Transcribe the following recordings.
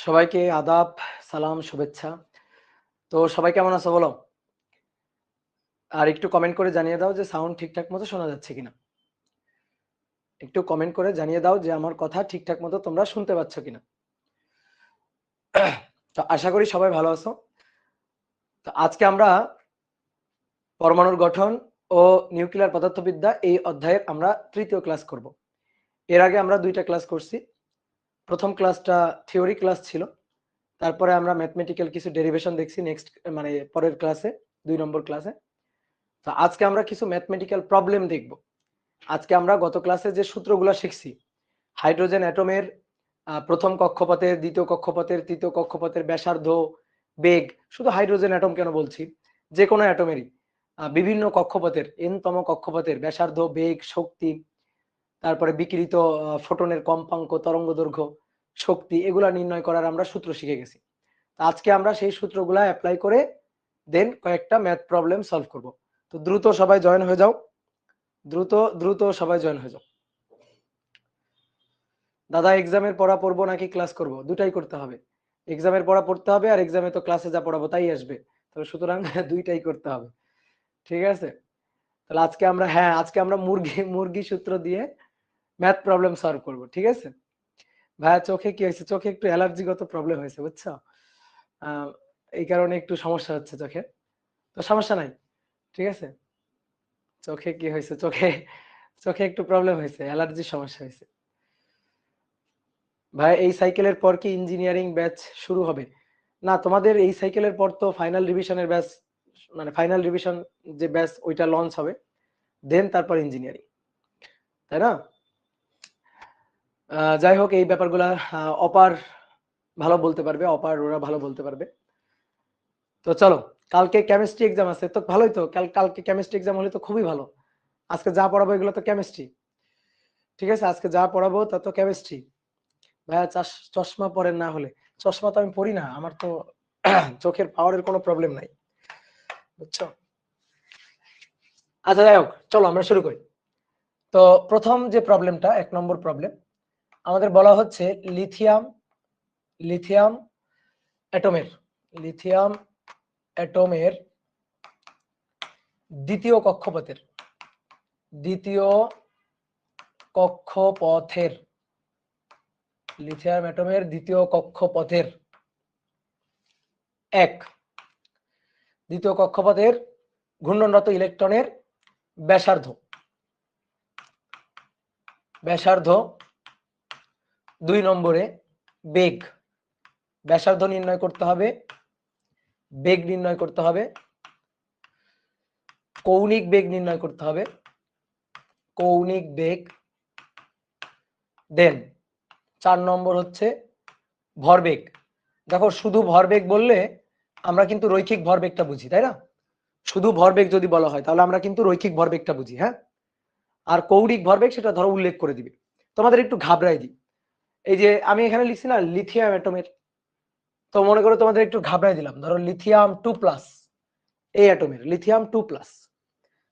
সবাইকে আদাব, সালাম, শুভেচ্ছা। তো সবাই কেমন আছো বলো? আর একটু কমেন্ট করে জানিয়ে দাও যে সাউন্ড ঠিকঠাক মতো শোনা যাচ্ছে কিনা। একটু কমেন্ট করে জানিয়ে দাও যে আমার কথা ঠিকঠাক মতো তোমরা শুনতে পাচ্ছ কিনা। তো আশা করি সবাই ভালো আছো। তো আজকে আমরা পরমাণুর গঠন ও নিউক্লিয়ার পদার্থবিদ্যা এই অধ্যায়ের আমরা তৃতীয় ক্লাস করব। এর আগে আমরা দুইটা ক্লাস করছি। প্রথম ক্লাসটা থিওরি ক্লাস ছিল, তারপরে আমরা ম্যাথমেটিক্যাল কিছু ডেরিভেশন দেখছি নেক্সট মানে পরের ক্লাসে, 2 নম্বর ক্লাসে। তো আজকে আমরা কিছু ম্যাথমেটিক্যাল প্রবলেম দেখব। আজকে আমরা গত ক্লাসে যে সূত্রগুলো শিখছি, হাইড্রোজেন অ্যাটমের প্রথম কক্ষপথের, দ্বিতীয় কক্ষপথের, তৃতীয় কক্ষপথের ব্যাসার্ধ, বেগ, শুধু হাইড্রোজেন অ্যাটম কেন বলছি, যে কোনো অ্যাটমেরই বিভিন্ন কক্ষপথের, এনতম কক্ষপথের ব্যাসার্ধ, বেগ, শক্তি, তারপরে বিকিরিত ফোটনের কম্পাঙ্ক, তরঙ্গ দৈর্ঘ্য, শক্তি, এগুলা নির্ণয় করার আমরা সূত্র শিখে গেছি। আজকে আমরা সেই সূত্রগুলা অ্যাপ্লাই করে দেন কয়েকটা ম্যাথ প্রবলেম সলভ করব। তো দ্রুত সবাই জয়েন হয়ে যাও, দ্রুত দ্রুত সবাই জয়েন হয়ে যাও। দাদা এক্সামের পড়া পড়বো নাকি ক্লাস করব? দুটাই করতে হবে। এক্সামের পড়া পড়তে হবে, আর এক্সামে তো ক্লাসে যা পড়াবো তাই আসবে। তো সুতরাং দুইটাই করতে হবে, ঠিক আছে? তাহলে আজকে আমরা মুরগি সূত্র দিয়ে ম্যাথ প্রবলেম সলভ করব, ঠিক আছে? ভাইয়া চোখে কি হয়েছে? চোখে একটু অ্যালার্জিগত প্রবলেম হয়েছে, বুঝছো? এই কারণে একটু সমস্যা হচ্ছে চোখে। তো সমস্যা নাই, ঠিক আছে? চোখে কি হয়েছে? চোখে চোখে একটু প্রবলেম হয়েছে, অ্যালার্জির সমস্যা হয়েছে। ভাই এই সাইকেলের পর কি ইঞ্জিনিয়ারিং ব্যাচ শুরু হবে? না, তোমাদের এই সাইকেলের পর তো ফাইনাল রিভিশনের ব্যাচ, মানে ফাইনাল রিভিশন যে ব্যাচ ওইটা লঞ্চ হবে, দেন তারপর ইঞ্জিনিয়ারিং, তাই না? যাই হোক, এই ব্যাপারগুলা অপার ভালো বলতে পারবে, অপার ওরা ভালো বলতে পারবে। তো চলো, কালকে কেমিস্ট্রি এক্সাম আছে, তো ভালোই তো। কালকে কেমিস্ট্রি এক্সাম হলে তো খুবই ভালো। আজকে যা পড়াবো এগুলো তো কেমিস্ট্রি, ঠিক আছে? আজকে যা পড়াবো তা তো কেমিস্ট্রি। ভাইয়া চশমা পরেন না হলে? চশমা তো আমি পরি না, আমার তো চোখের পাওয়ারের কোনো প্রবলেম নাই, বুঝছো? আচ্ছা যাই হোক, চলো আমরা শুরু করি। তো প্রথম যে প্রবলেমটা, 1 নম্বর প্রবলেম, আমাদের বলা হচ্ছে লিথিয়াম লিথিয়াম অ্যাটমের লিথিয়াম অ্যাটমের দ্বিতীয় কক্ষপথের দ্বিতীয় কক্ষপথের লিথিয়াম অ্যাটমের দ্বিতীয় কক্ষপথের এক দ্বিতীয় কক্ষপথের ঘূর্ণনরত ইলেকট্রনের ব্যাসার্ধ ব্যাসার্ধ 2 নম্বরে বেগ। ব্যাসার্ধ নির্ণয় করতে হবে, বেগ নির্ণয় করতে হবে, কৌণিক বেগ নির্ণয় করতে হবে, কৌণিক বেগ। দেন 4 নম্বর হচ্ছে ভরবেগ। দেখো, শুধু ভরবেগ বললে আমরা কিন্তু রৈখিক ভরবেগটা বুঝি, তাই না? শুধু ভরবেগ যদি বলা হয় তাহলে আমরা কিন্তু রৈখিক ভরবেগটা বুঝি, হ্যাঁ? আর কৌণিক ভরবেগ সেটা ধরো উল্লেখ করে দিবে। তোমাদের একটু ঘাবড়াই দিই, এই যে আমি এখানে লিখছি না লিথিয়াম অ্যাটমের, তো মনে করো তোমাদের একটু ঘাবড়াই দিলাম, ধরো লিথিয়াম 2+, এই অ্যাটমের লিথিয়াম 2+,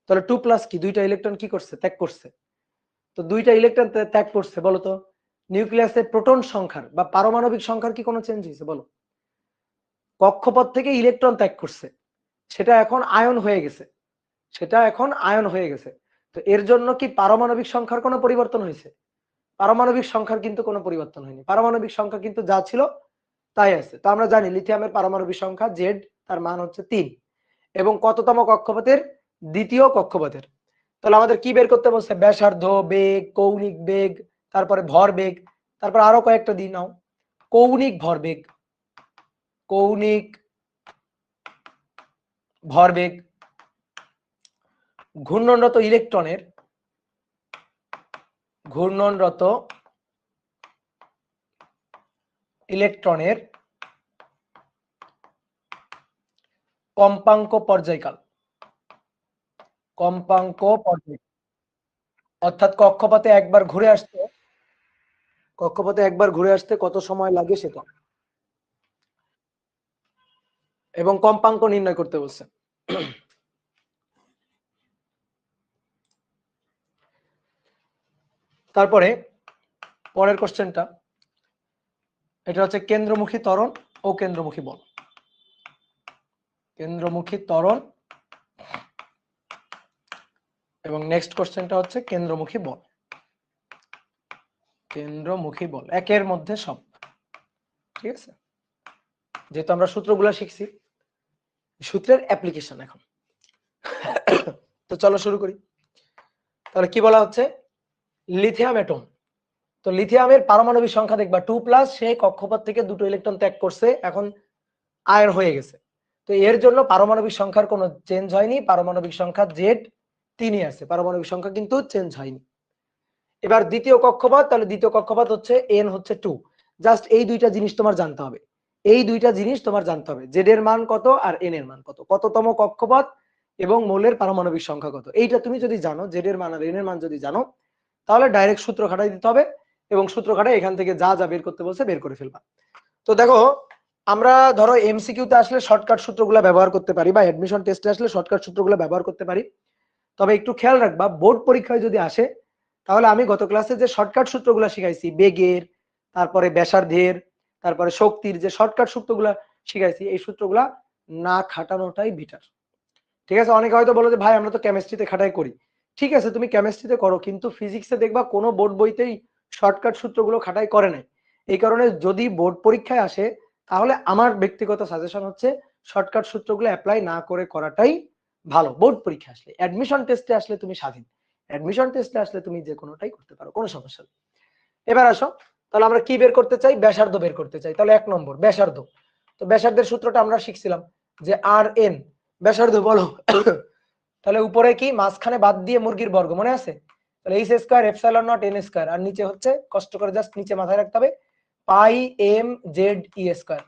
তাহলে 2+ কি? 2টা ইলেকট্রন কি করছে? ত্যাগ করছে। তো 2টা ইলেকট্রন ত্যাগ করছে, বলো তো নিউক্লিয়াসের প্রোটন সংখ্যার বা পারমাণবিক সংখ্যার কি কোনো চেঞ্জ হয়েছে? বলো। কক্ষপথ থেকে ইলেকট্রন ত্যাগ করছে, সেটা এখন আয়ন হয়ে গেছে, তো এর জন্য কি পারমাণবিক সংখ্যার কোনো পরিবর্তন হয়েছে? পারমাণবিক সংখ্যার কিন্তু কোনো পরিবর্তন হয়নি, পারমাণবিক সংখ্যা কিন্তু যা ছিল তাই আছে। তো আমরা জানি লিথিয়ামের পারমাণবিক সংখ্যা জেড, তার মান হচ্ছে 3, এবং কততম কক্ষপথের? দ্বিতীয় কক্ষপথের। তাহলে আমাদের কি বের করতে বলছে? ব্যাসার্ধ, বেগ, কৌণিক বেগ, তারপরে ভরবেগ, তারপর আরো কয়েকটা দিই নাও। কৌণিক ভরবেগ, কৌণিক ভরবেগ, ঘূর্ণনরত ইলেকট্রনের কম্পাঙ্ক পর্যায়কাল, অর্থাৎ কক্ষপথে একবার ঘুরে আসতে কত সময় লাগে সেটা, এবং কম্পাঙ্ক নির্ণয় করতে বলছে। তারপরে পরের কোশ্চেনটা, এটা হচ্ছে কেন্দ্রমুখী ত্বরণ ও কেন্দ্রমুখী বল। কেন্দ্রমুখী ত্বরণ এবং নেক্সট কোশ্চেনটা হচ্ছে কেন্দ্রমুখী বল। কেন্দ্রমুখী বল একের মধ্যে সব, ঠিক আছে। যেহেতু আমরা সূত্রগুলো শিখছি, সূত্রের অ্যাপ্লিকেশন এখন। তো চলো শুরু করি। তাহলে কি বলা হচ্ছে, লিথিয়াম অ্যাটম। তো লিথিয়ামের পারমাণবিক সংখ্যা দেখবা 2+, সে কক্ষপথ থেকে দুটো ইলেকট্রন ত্যাগ করছে, এখন আয়ন হয়ে গেছে। তো এর জন্য পারমাণবিক সংখ্যার কোনো চেঞ্জ হয়নি, পারমাণবিক সংখ্যা Z3 আছে, পারমাণবিক সংখ্যা কিন্তু চেঞ্জ হয়নি। এবার দ্বিতীয় কক্ষপথ, তাহলে দ্বিতীয় কক্ষপথ হচ্ছে N হচ্ছে 2। জাস্ট এই দুইটা জিনিস তোমার জানতে হবে, এই দুইটা জিনিস তোমার জানতে হবে, Z এর মান কত আর N এর মান কত, কততম কক্ষপথ এবং মৌলের পারমাণবিক সংখ্যা কত। এইটা তুমি যদি জানো, Z এর মান আর N এর মান যদি জানো, তাহলে ডাইরেক্ট সূত্র খাটাই দিতে হবে এবং সূত্র খাটাই এখান থেকে যা যা বের করতে বলছে বের করে ফেলবা। তো দেখো, আমরা ধরো এমসিকিউতে আসলে শর্টকাট সূত্রগুলো ব্যবহার করতে পারি, বা অ্যাডমিশন টেস্টে আসলে শর্টকাট সূত্রগুলো ব্যবহার করতে পারি। তবে একটু খেয়াল রাখবা, বোর্ড পরীক্ষায় যদি আসে, তাহলে আমি গত ক্লাসে যে শর্টকাট সূত্রগুলো শিখাইছি, বেগের, তারপরে ব্যাসার্ধের, তারপরে শক্তির যে শর্টকাট সূত্রগুলো শিখাইছি, এই সূত্রগুলা না খাটানোটাই বেটার। ঠিক আছে। অনেকে হয়তো বলো যে ভাই আমরা তো কেমিস্ট্রিতে খাটাই করি, ঠিক আছে তুমি কেমিস্ট্রিতে করো, কিন্তু ফিজিক্সে দেখবা কোনো বোর্ড বইতেই শর্টকাট সূত্রগুলো খাটাই করে নাই। এই কারণে যদি বোর্ড পরীক্ষায় আসে, তাহলে আমার ব্যক্তিগত সাজেশন হচ্ছে শর্টকাট সূত্রগুলো অ্যাপ্লাই না করে করাটাই ভালো। বোর্ড পরীক্ষা আসলে, অ্যাডমিশন টেস্টে আসলে তুমি স্বাধীন, অ্যাডমিশন টেস্টে আসলে তুমি যে কোনোটাই করতে পারো, কোনো সমস্যা নেই। এবার আসো, তাহলে আমরা কি বের করতে চাই, ব্যাসার্ধ বের করতে চাই। তাহলে 1 নম্বর ব্যাসার্ধ। তো ব্যাসার্ধের সূত্রটা আমরা শিখছিলাম যে RN, ব্যাসার্ধ বলো। তাহলে উপরে কি, মাঝখানে বাদ দিয়ে মুরগির বর্গ, মনে আছে? তাহলে h²ε0 n², আর নিচে হচ্ছে, কষ্ট করে জাস্ট নিচে মাথায় রাখতে হবে, পাই এম জেড ই স্কয়ার।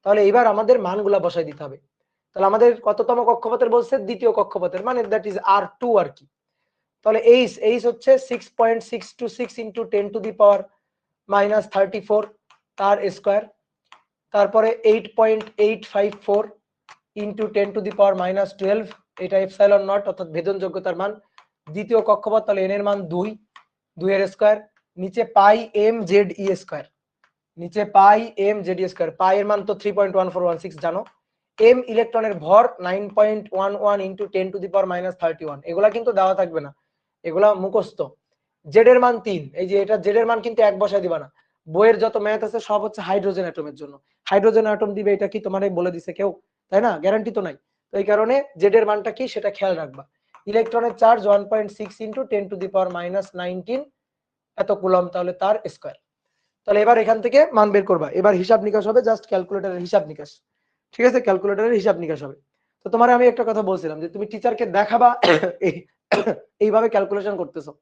তাহলে এবার আমাদের মানগুলা বসাই দিতে হবে। তাহলে আমাদের কততম কক্ষপথের বলছে, দ্বিতীয় কক্ষপথের, মানে দ্যাট ইজ R2 আর কি। তাহলে এইচ হচ্ছে 6.626 ইন্টু 10⁻⁻34 তার স্কয়ার, তারপরে 8.854 ইন্টু 10⁻⁻12, এটা ε0 অর্থাৎ ভেদন যোগ্যতার মান। দ্বিতীয় কক্ষপথ, তাহলে n এর মান 2 এর স্কয়ার, নিচে পাই এম জেড ই স্কয়ার, নিচে পাই এম জেড ই স্কয়ার। পাই এর মান তো 3.1416 জানো। এম ইলেকট্রনের ভর 9.11 ইন্টু 10⁻⁻31, এগুলা কিন্তু দেওয়া থাকবে না, এগুলা মুখস্থ। জেড এর মান 3, এই যে এটা জেড এর মান কিন্তু এক বসায় দিবা না, বইয়ের যত ম্যাথ আছে সব হচ্ছে হাইড্রোজেন অ্যাটমের জন্য। হাইড্রোজেন অ্যাটম দিবে, এটা কি তোমারে বলে দিছে কেউ? তাই না, গ্যারান্টি তো নাই। তো এই কারণে জেড এর মানটা কি সেটা খেয়াল রাখবা। ইলেকট্রনের চার্জ 1.6 ইন্টু 10⁻⁻19 এত কুলম, তাহলে তার স্কয়ার। তাহলে এবার এখান থেকে মান বের করবা, এবার হিসাব নিকাশ হবে, জাস্ট ক্যালকুলেটরের হিসাব নিকাশ, ঠিক আছে, ক্যালকুলেটরের হিসাব নিকাশ হবে। তো তোমার আমি একটা কথা বলছিলাম যে তুমি টিচারকে দেখাবা এইভাবে ক্যালকুলেশন করতেছো,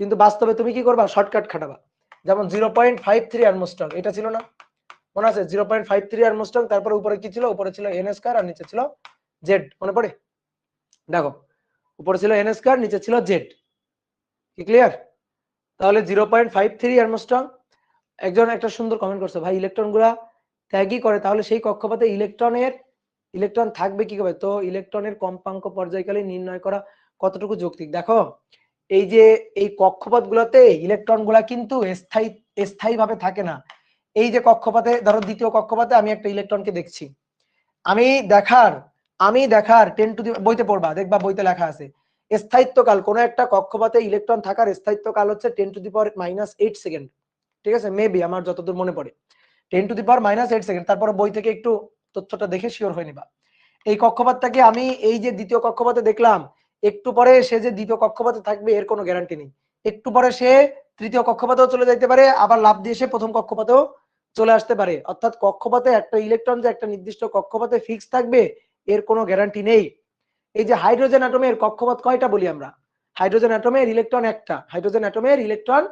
কিন্তু বাস্তবে তুমি কি করবা, শর্টকাট খাটাবা। যেমন 0.53 আর্মস্ট্রং, এটা ছিল না, মনে আছে? 0.53 আর্মস্ট্রং, তারপরে উপরে কি ছিল, উপরে ছিল n স্কয়ার আর নিচে ছিল জেড, মনে পড়ে? দেখো, উপরে ছিল n স্কয়ার, নিচে ছিল জেড, কি ক্লিয়ার? তাহলে 0.53 আর্মস্ট্রং। একজন একটা সুন্দর কমেন্ট করছে, ভাই ইলেকট্রন গুলা ত্যাগই করে, তাহলে সেই কক্ষপথে ইলেকট্রন থাকবে কি করে? তো ইলেকট্রনের কম্পাঙ্ক পর্যায়কালে নির্ণয় করা কতটুকু যৌক্তিক। দেখো, এই যে এই কক্ষপথ গুলোতে ইলেকট্রন গুলা কিন্তু স্থায়ী ভাবে থাকে না। এই যে কক্ষপথে, ধরো দ্বিতীয় কক্ষপথে আমি একটা ইলেকট্রনকে দেখছি, আমি দেখার 10 টু দি, বইতে পড়বা, দেখবা বইতে লেখা আছে স্থায়িত্বকাল, কোন একটা কক্ষপথে ইলেকট্রন থাকার স্থায়িত্বকাল হচ্ছে 10⁻⁻8 সেকেন্ড, ঠিক আছে, মেবি আমার যতদূর মনে পড়ে 10⁻⁻8 সেকেন্ড। তারপরে বই থেকে একটু তথ্যটা দেখে শিওর হয়ে নিবা। এই কক্ষপথটাকে আমি এই যে দ্বিতীয় কক্ষপথে দেখলাম, একটু পরে সে যে দ্বিতীয় কক্ষপথে থাকবে এর কোনো গ্যারান্টি নেই। একটু পরে সে তৃতীয় কক্ষপথেও চলে যেতে পারে, আবার লাফ দিয়ে সে প্রথম কক্ষপথেও চলে আসতে পারে। অর্থাৎ কক্ষপথে একটা ইলেকট্রন যে একটা নির্দিষ্ট কক্ষপথে ফিক্স থাকবে এর কোনো গ্যারান্টি নেই। এই যে হাইড্রোজেন অ্যাটমের কক্ষপথ কয়টা বলি আমরা? হাইড্রোজেন অ্যাটমের ইলেকট্রন একটা, হাইড্রোজেন অ্যাটমের ইলেকট্রন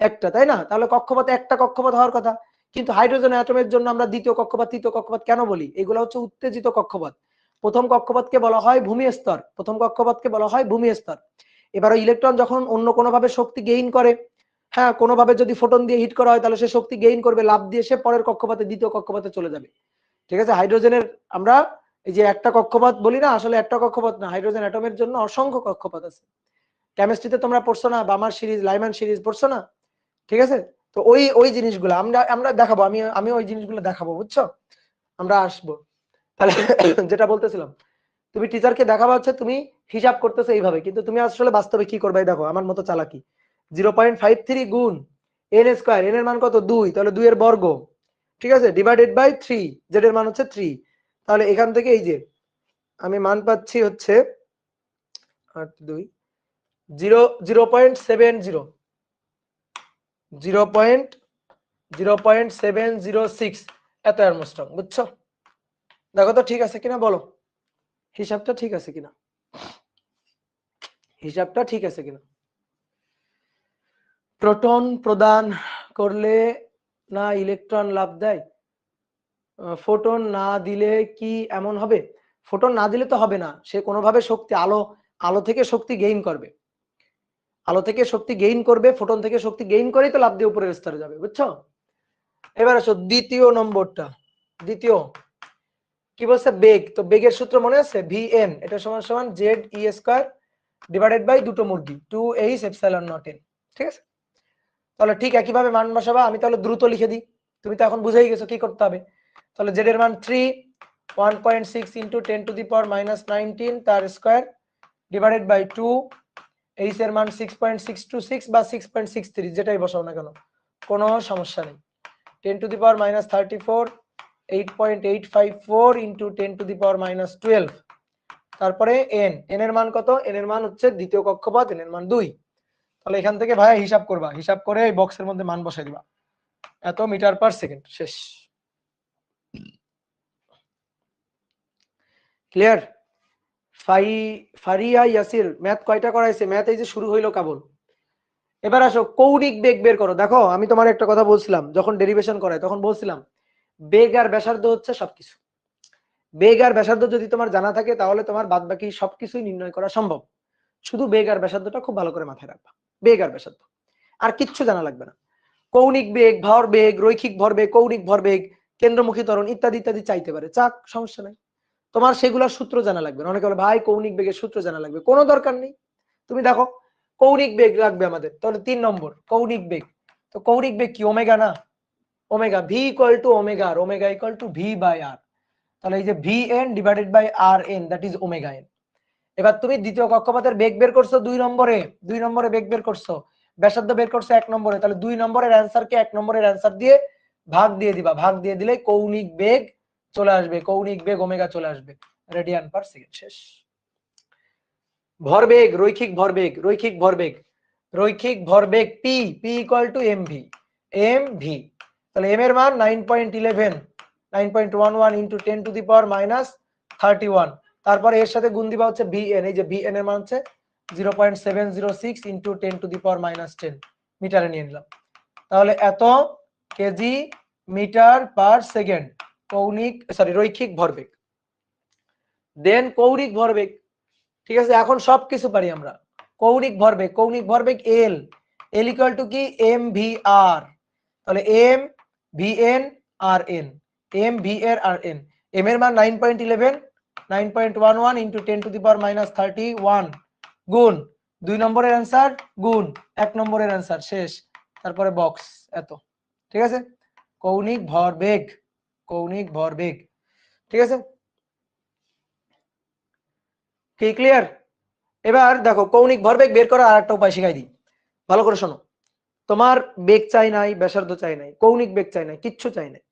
একটা, তাই না? তাহলে কক্ষপথে একটা কক্ষপথ হওয়ার কথা, কিন্তু হাইড্রোজেন অ্যাটমের জন্য আমরা দ্বিতীয় কক্ষপথ, তৃতীয় কক্ষপথ কেন বলি? এগুলো হচ্ছে উত্তেজিত কক্ষপথ। প্রথম কক্ষপথকে বলা হয় ভূমি স্তর, প্রথম কক্ষপথকে বলা হয় ভূমি স্তর। এবার ইলেকট্রন যখন অন্য কোনোভাবে শক্তি গেইন করে, হ্যাঁ, কোনোভাবে যদি ফোটন দিয়ে হিট করা হয়, তাহলে সে শক্তি গেইন করবে, লাফ দিয়ে সে পরের কক্ষপথে, দ্বিতীয় কক্ষপথে চলে যাবে, ঠিক আছে। হাইড্রোজেনের আমরা এই যে একটা কক্ষপথ বলি না, আসলে একটা কক্ষপথ না, হাইড্রোজেন অ্যাটমের জন্য অসংখ্য কক্ষপথ আছে, কেমিস্ট্রিতে তোমরা পড়ছো না বামার সিরিজ, লাইমান সিরিজ পড়ছো না? ঠিক আছে, তো ওই জিনিসগুলো আমরা দেখাবো, আমি ওই জিনিসগুলো দেখাবো, বুঝছো? আমরা আসবো। তাহলে যেটা বলতেছিলাম, তুমি টিচারকে দেখাবা হচ্ছে তুমি হিসাব করতেছো এইভাবে, কিন্তু তুমি আসলে বাস্তবে কি করবে দেখো, আমার মতো চালাকি। 0.53 গুণ এন স্কয়ার, এন এর মান কত 2, তাহলে 2 এর বর্গ, ঠিক আছে, ডিভাইডেড বাই 3, জেড এর মান হচ্ছে 3। তাহলে এখান থেকে এই যে আমি মান পাচ্ছি হচ্ছে 0.706 এত অ্যারমস্ট্রং, বুঝছো? দেখো তো ঠিক আছে কিনা, বলো হিসাবটা ঠিক আছে কিনা, হিসাবটা ঠিক আছে কিনা। প্রোটন প্রদান করলে না ইলেকট্রন লাভ দেয়, ফোটন না দিলে কি এমন হবে? ফোটন না দিলে তো হবে না, সে কোনোভাবে শক্তি, আলো থেকে শক্তি গেইন করবে, আলো থেকে শক্তি গেইন করবে, ফোটন থেকে শক্তি গেইন করেই তো লাভ দিয়ে উপরের স্তরে যাবে, বুঝছো? এবার আসো দ্বিতীয় নম্বরটা। দ্বিতীয় কি বলছে, বেগ। তো বেগের সূত্র মনে আছে, vn, এটা সমান সমান Z E square divided by দুটো মুরগি 2h এপসাইলন নট n, ঠিক আছে? তাহলে ঠিক একইভাবে মান বসাবা। আমি তাহলে দ্রুত লিখে দিই, তুমি তো এখন বুঝেই গেছো কি করতে হবে। তাহলে জেড এর মান 3, 1.6 ইন্টু 10⁻⁻19 তার স্কয়ার ডিভাইডেড বাই 2, এইচ এর মান 6.626 বা 6.63, যেটাই বসাও না কেন কোনো সমস্যা নেই। 10⁻34, 8.854 ইন্টু 10⁻12, তারপরে এন এর মান কত, এন এর মান হচ্ছে দ্বিতীয় কক্ষপথ, এন এর মান 2। তাহলে এখান থেকে ভাইয়া হিসাব করবা, হিসাব করে এই বক্সের মধ্যে মান বসাই দিবা, এত মিটার পার সেকেন্ড, শেষ। ক্লিয়ার? ফারিয়া ইয়াসির ম্যাথ কয়টা করাইছে? ম্যাথ এই যে শুরু হইলো কেবল। এবার আসো কৌণিক বেগ বের করো। দেখো আমি তোমার একটা কথা বলছিলাম, যখন ডেরিভেশন করাই তখন বলছিলাম বেগ আর ব্যাসার্ধ হচ্ছে সবকিছু। বেগ আর ব্যাসার্ধ যদি তোমার জানা থাকে তাহলে তোমার বাদ বাকি সবকিছুই নির্ণয় করা সম্ভব। শুধু বেগ আর ব্যাসার্ধটা খুব ভালো করে মাথায় রাখবা, বেগ আর ব্যাসার্ধ, আর কিচ্ছু জানা লাগবে না। কৌণিক বেগ, ভর বেগ, রৈখিক ভরবেগ, কৌণিক ভরবেগ, কেন্দ্রমুখী ত্বরণ ইত্যাদি ইত্যাদি চাইতে পারে, চাক, সমস্যা নাই। তোমার সেগুলোর সূত্র জানা লাগবে না। অনেকে বলে ভাই কৌণিক বেগের সূত্র জানা লাগবে, কোনো দরকার নেই। তুমি দেখো কৌণিক বেগ লাগবে আমাদের, তাহলে 3 নম্বর কৌণিক বেগ। তো কৌণিক বেগ কি ওমেগা না? Omega, v equal to omega r, omega equal to v by r. তাহলে এই যে v n divided by r n, that is omega n. এবার তুমি দ্বিতীয় কক্ষপথের বেগ বের করছো 2 নম্বরে, 2 নম্বরে বেগ বের করছো, ব্যাসার্ধ বের করছো 1 নম্বরে, তাহলে 2 নম্বরের অ্যান্সারকে 1 নম্বরের অ্যান্সার দিয়ে ভাগ দিয়ে দিবা, ভাগ দিয়ে দিলে কৌণিক বেগ চলে আসবে, কৌণিক বেগ ওমেগা চলে আসবে, রেডিয়ান পার সেকেন্ড, শেষ। ভরবেগ, রৈখিক ভরবেগ, রৈখিক ভরবেগ, রৈখিক ভরবেগ P, P equal to MV, MV. তাহলে এম এর মান 9.11, 9.11 ইন্টু 10⁻31, তারপরে এর সাথে গুণ দিবা হচ্ছে ভিএন, এই যে ভিএন এর মান হচ্ছে 0.706 ইন্টু 10⁻10 মিটারে নিয়ে নিলাম। তাহলে এত কেজি মিটার পার সেকেন্ড কৌণিক রৈখিক ভরবেগ। দেন কৌণিক ভরবেগ, ঠিক আছে, এখন সবকিছু পারি আমরা। কৌণিক ভরবেগ, কৌণিক ভরবেগ এল, এল ইকুয়াল টু কি এম ভি আর। তাহলে এম ভি এন আর এন, এম ভি এর আর এন, এম এর মান 9.11, 9.11 ইন্টু 10⁻31 গুণ 2 নম্বরের অ্যান্সার গুণ 1 নম্বরের অ্যান্সার, শেষ। তারপরে বক্স, এত, ঠিক আছে। কৌণিক ভরবেগ, কৌণিক ভরবেগ, ঠিক আছে, কি ক্লিয়ার? এবার দেখো কৌণিক ভরবেগ বের করার আরেকটা উপায় শিখাই দিই, ভালো করে শোনো। তোমার বেগ চাই নাই, ব্যাসার্ধ চাই নাই, কৌণিক বেগ চাই নাই, কিচ্ছু চাই নাই,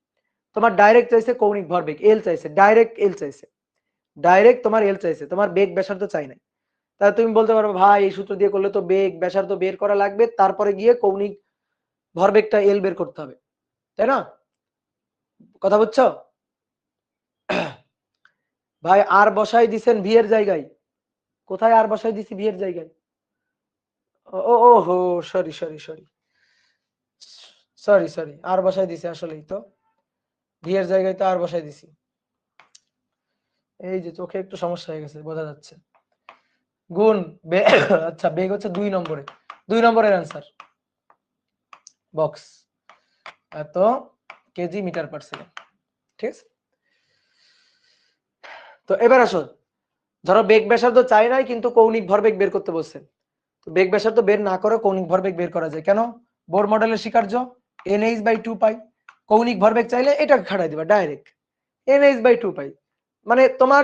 তোমার ডাইরেক্ট চাইছে কৌণিক ভরবেগ, এল চাইছে, ডাইরেক্ট এল চাইছে, ডাইরেক্ট তোমার এল চাইছে, তোমার বেগ ব্যাসার্ধ চাই নাই। তাহলে তুমি বলতে পারবে ভাই এই সূত্র দিয়ে করলে তো বেগ ব্যাসার্ধ বের করা লাগবে, তারপরে গিয়ে কৌণিক ভরবেগটা এল বের করতে হবে, তাই না? কথা বুঝছো? ভাই আর বসাই দিছেন ভি এর জায়গায়, কোথায় আর বসাই দিছি ভি এর জায়গায়? ও ও হো, sorry sorry sorry sorry sorry, আর বসাই দিছি, আসলেই তো ভি এর জায়গায় তো আর বসাই দিছি, এই যে চোখে একটু সমস্যা হয়ে গেছে বোঝা যাচ্ছে। গুণ আচ্ছা বেগ হচ্ছে 2 নম্বরে, 2 নম্বরের অ্যান্সার বক্স, এত কেজি মিটার পার সেকেন্ড, ঠিক আছে। তো এবার আসো, ধরো বেগ ব্যাসার্ধ চাই নাই কিন্তু কৌণিক ভরবেগ বের করতে বলছেন, তো বেগ ব্যাসার্ধ বের না করে কৌণিক ভরবেগ বের করা যায়। কেন? বোর মডেলের স্বীকার্য NH/2 পাই। কৌণিক ভরবেগ চাইলে এটা খাটাই দিবা ডাইরেক্ট NH/2 পাই। মানে তোমার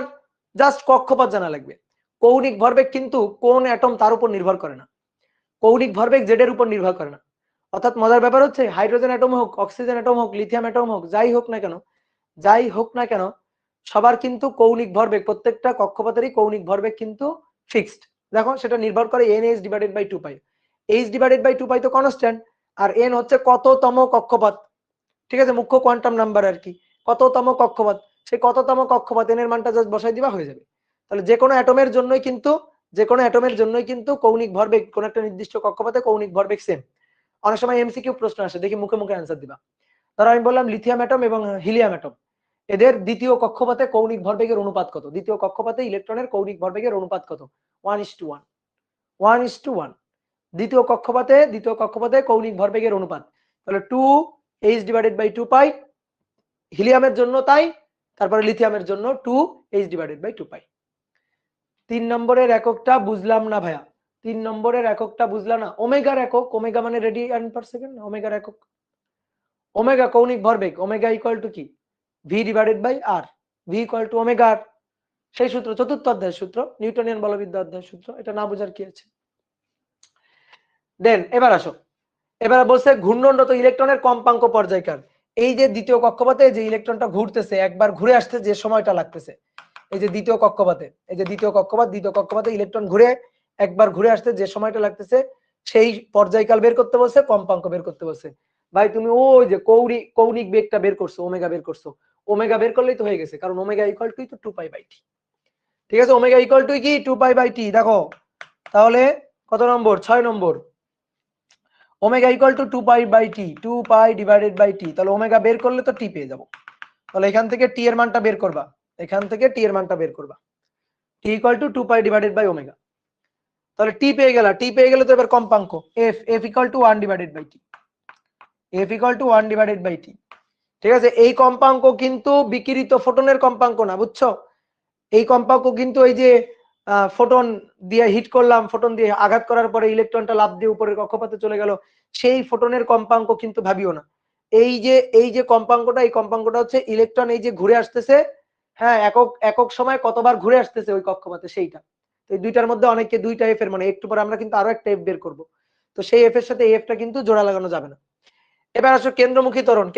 জাস্ট কক্ষপথ জানা লাগবে। কৌণিক ভরবেগ কিন্তু কোন অ্যাটম তার উপর নির্ভর করে না। কৌণিক ভরবেগ জেড এর উপর নির্ভর করে না। অর্থাৎ মজার ব্যাপার হচ্ছে হাইড্রোজেন অ্যাটম হোক, অক্সিজেন অ্যাটম হোক, লিথিয়াম অ্যাটম হোক, যাই হোক না কেন সবার কিন্তু কৌণিক ভরবেগ, প্রত্যেকটা কক্ষপথেরই কৌণিক ভরবেগ কিন্তু ফিক্সড। দেখো সেটা নির্ভর করে NH/2 পাই। H/2 পাই তো কনস্ট্যান্ট, আর n হচ্ছে কততম কক্ষপথ। ঠিক আছে, মুখ্য কোয়ান্টাম নাম্বার আর কি, কততম কক্ষপথ। সেই কততম কক্ষপথ n এর মানটা জাস্ট বসাই দিবা হয়ে যাবে। তাহলে যে কোনো অ্যাটমের জন্যই কিন্তু কৌণিক ভরবেগ কোন একটা নির্দিষ্ট কক্ষপথে কৌণিক ভরবেগ সেম। অনেক সময় এমসিকিউ প্রশ্ন আসে, দেখি মুখে মুখে অ্যান্সার দিবা। ধরো আমি বললাম লিথিয়াম অ্যাটম এবং হিলিয়াম অ্যাটম, এদের দ্বিতীয় কক্ষপথে কৌণিক ভরবেগের অনুপাত কত? দ্বিতীয় কক্ষপথে ইলেকট্রনের কৌণিক ভরবেগের অনুপাত কত? 1:1 1:1। দ্বিতীয় কক্ষপথে কৌণিক ভরবেগের অনুপাত, তাহলে 2H/2 পাই। হিলিয়ামের জন্য তাই, তারপরে লিথিয়ামের জন্য 2H/2 পাই। 3 নম্বরের এককটা বুঝলাম না ভাইয়া, 3 নম্বরের এককটা বুঝলাম না। ওমেগার একক, ওমেগা মানে রেডিয়ান পার সেকেন্ড, ওমেগার একক। ওমেগা কৌণিক ভরবেগ, ওমেগা ইকুয়াল টু কি? V/R, V equal to omega r. সেই সূত্র, চতুর্থ অধ্যায়ের সূত্র, নিউটনিয়ান বলবিদ্যা অধ্যায়ের সূত্র, এটা না বোঝার কি আছে। দেন এবার আসো, এবার বলছে ঘূর্ণনরত ইলেকট্রনের কম্পাঙ্ক পর্যায়কাল। এই যে দ্বিতীয় কক্ষপথে যে ইলেকট্রনটা ঘুরতেছে, একবার ঘুরে আসতে যে সময়টা লাগতেছে, এই যে দ্বিতীয় কক্ষপথে ইলেকট্রন ঘুরে একবার ঘুরে আসতে যে সময়টা লাগতেছে, সেই পর্যায়কাল বের করতে বলছে, কম্পাঙ্ক বের করতে বলছে। ভাই তুমি ওই যে কৌণিক বেগটা বের করছো, ওমেগা বের করছো, ওমেগা বের করলেই তো হয়ে গেছে, কারণ ওমেগা ইকুয়াল টু 2π/t। ঠিক আছে, ওমেগা ইকুয়াল টু কি? 2π/t। দেখো তাহলে কত নম্বর? 6 নম্বর। Omega equal to 2π/t, 2π/t। তাহলে ওমেগা বের করলে তো টি পেয়ে যাবো। তাহলে এখান থেকে টি এর মানটা বের করবা, টি ইকুয়াল টু 2π/ওমেগা। তাহলে টি পেয়ে গেলে তো এবার কম্পাঙ্ক f ইকুয়াল টু 1/t, ঠিক আছে। এই কম্পাঙ্ক কিন্তু বিকিরিত ফোটনের কম্পাঙ্ক না, বুঝছো? এই কম্পাঙ্ক কিন্তু এই যে ফোটন দিয়ে হিট করলাম, ফোটন দিয়ে আঘাত করার পরে ইলেকট্রনটা লাফ দিয়ে উপরের কক্ষপথে চলে গেল, সেই ফোটনের কম্পাঙ্ক কিন্তু ভাবিও না। এই যে কম্পাঙ্কটা, এই কম্পাঙ্কটা হচ্ছে ইলেকট্রন এই যে ঘুরে আসতেছে, হ্যাঁ, একক সময় কতবার ঘুরে আসতেছে ওই কক্ষপথে, সেইটা। এই দুইটার মধ্যে অনেকে দুইটা এফ এর মানে, একটু পরে আমরা কিন্তু আরো একটা এফ বের করব। তো সেই এফ এর সাথে এই এফটা কিন্তু জোড়া লাগানো যাবে না। এবার আসো কেন্দ্রমুখী ত্বরণ।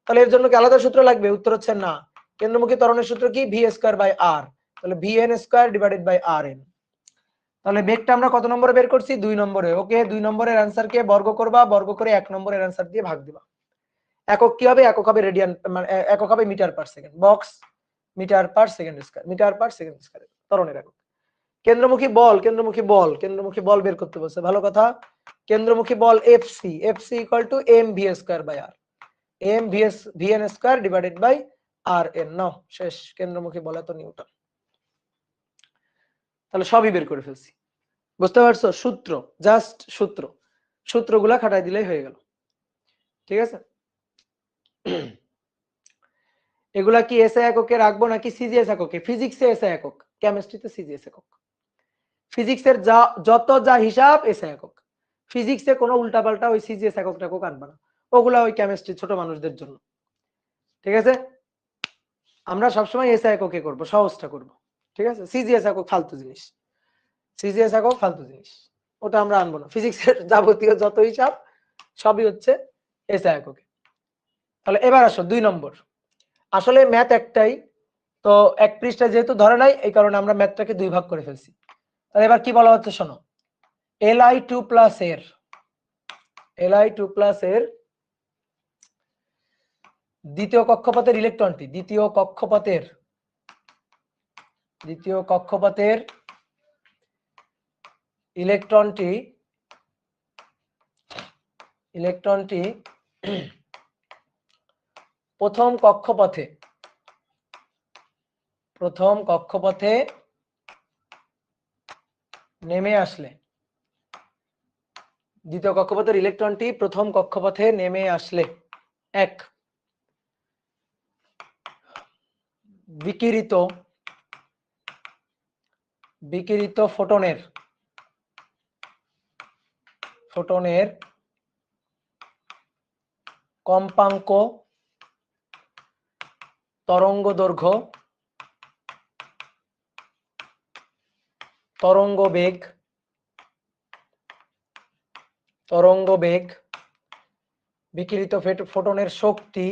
তাহলে এর জন্য কি আলাদা সূত্র লাগবে? উত্তর হচ্ছে না। কেন্দ্রমুখী ত্বরণের সূত্র কি? v²/r। তাহলে vn²/rn। তাহলে বেগটা আমরা কত নম্বরে বের করছি? 2 নম্বরে। ওকে, 2 নম্বরের অ্যান্সার কে বর্গ করবা, বর্গ করে 1 নম্বরের অ্যান্সার দিয়ে ভাগ দিবা। একক কি হবে? একক হবে রেডিয়ান, মানে একক হবে metre per second. Box metre per second square ত্বরণের একক। কেন্দ্রমুখী বল বের করতে বলছে, ভালো কথা। কেন্দ্রমুখী বল FC equal to mv²/r, vn²/rn। Now শেষ, কেন্দ্রমুখী বল এত নিউটন। তাহলে সবই বের করে ফেলছি, বুঝতে পারছো? জাস্ট সূত্রগুলা খাটাই দিলেই হয়ে গেল। ঠিক আছে, এগুলা কি এসআই এককে রাখবো নাকি সিজিএস এককে? ফিজিক্সে এসআই একক, কেমিস্ট্রিতে সিজিএস একক। ফিজিক্সের যত হিসাব এসআই একক। ফিজিক্সে কোনো উল্টাপাল্টা ওই সিজিএস একক আনবা না, ওগুলা ওই কেমিস্ট্রি ছোট মানুষদের জন্য। ঠিক আছে, আমরা সবসময় এসআই এককে করব, সহজটা করব। ঠিক আছে, সিজিএস একক ফালতু জিনিস, ওটা আমরা আনবো না। ফিজিক্সের যাবতীয় যত হিসাব সবই হচ্ছে এসআই এককে। তাহলে এবার আসো 2 নম্বর। আসলে ম্যাথ একটাই, তো এক পৃষ্ঠা যেহেতু ধরে নাই, এই কারণে আমরা ম্যাথটাকে 2 ভাগ করে ফেলছি। তাহলে এবার কি বলা হচ্ছে শোনো, Li2 প্লাস এর দ্বিতীয় কক্ষপথের ইলেকট্রনটি, দ্বিতীয় কক্ষপথের ইলেকট্রনটি প্রথম কক্ষপথে নেমে আসলে, দ্বিতীয় কক্ষপথের ইলেকট্রনটি প্রথম কক্ষপথে নেমে আসলে এক বিকিরিত ফোটনের ফোটনের কম্পাঙ্ক তরঙ্গ দৈর্ঘ্য তরঙ্গ বেগ বিকিরিত ফোটনের শক্তি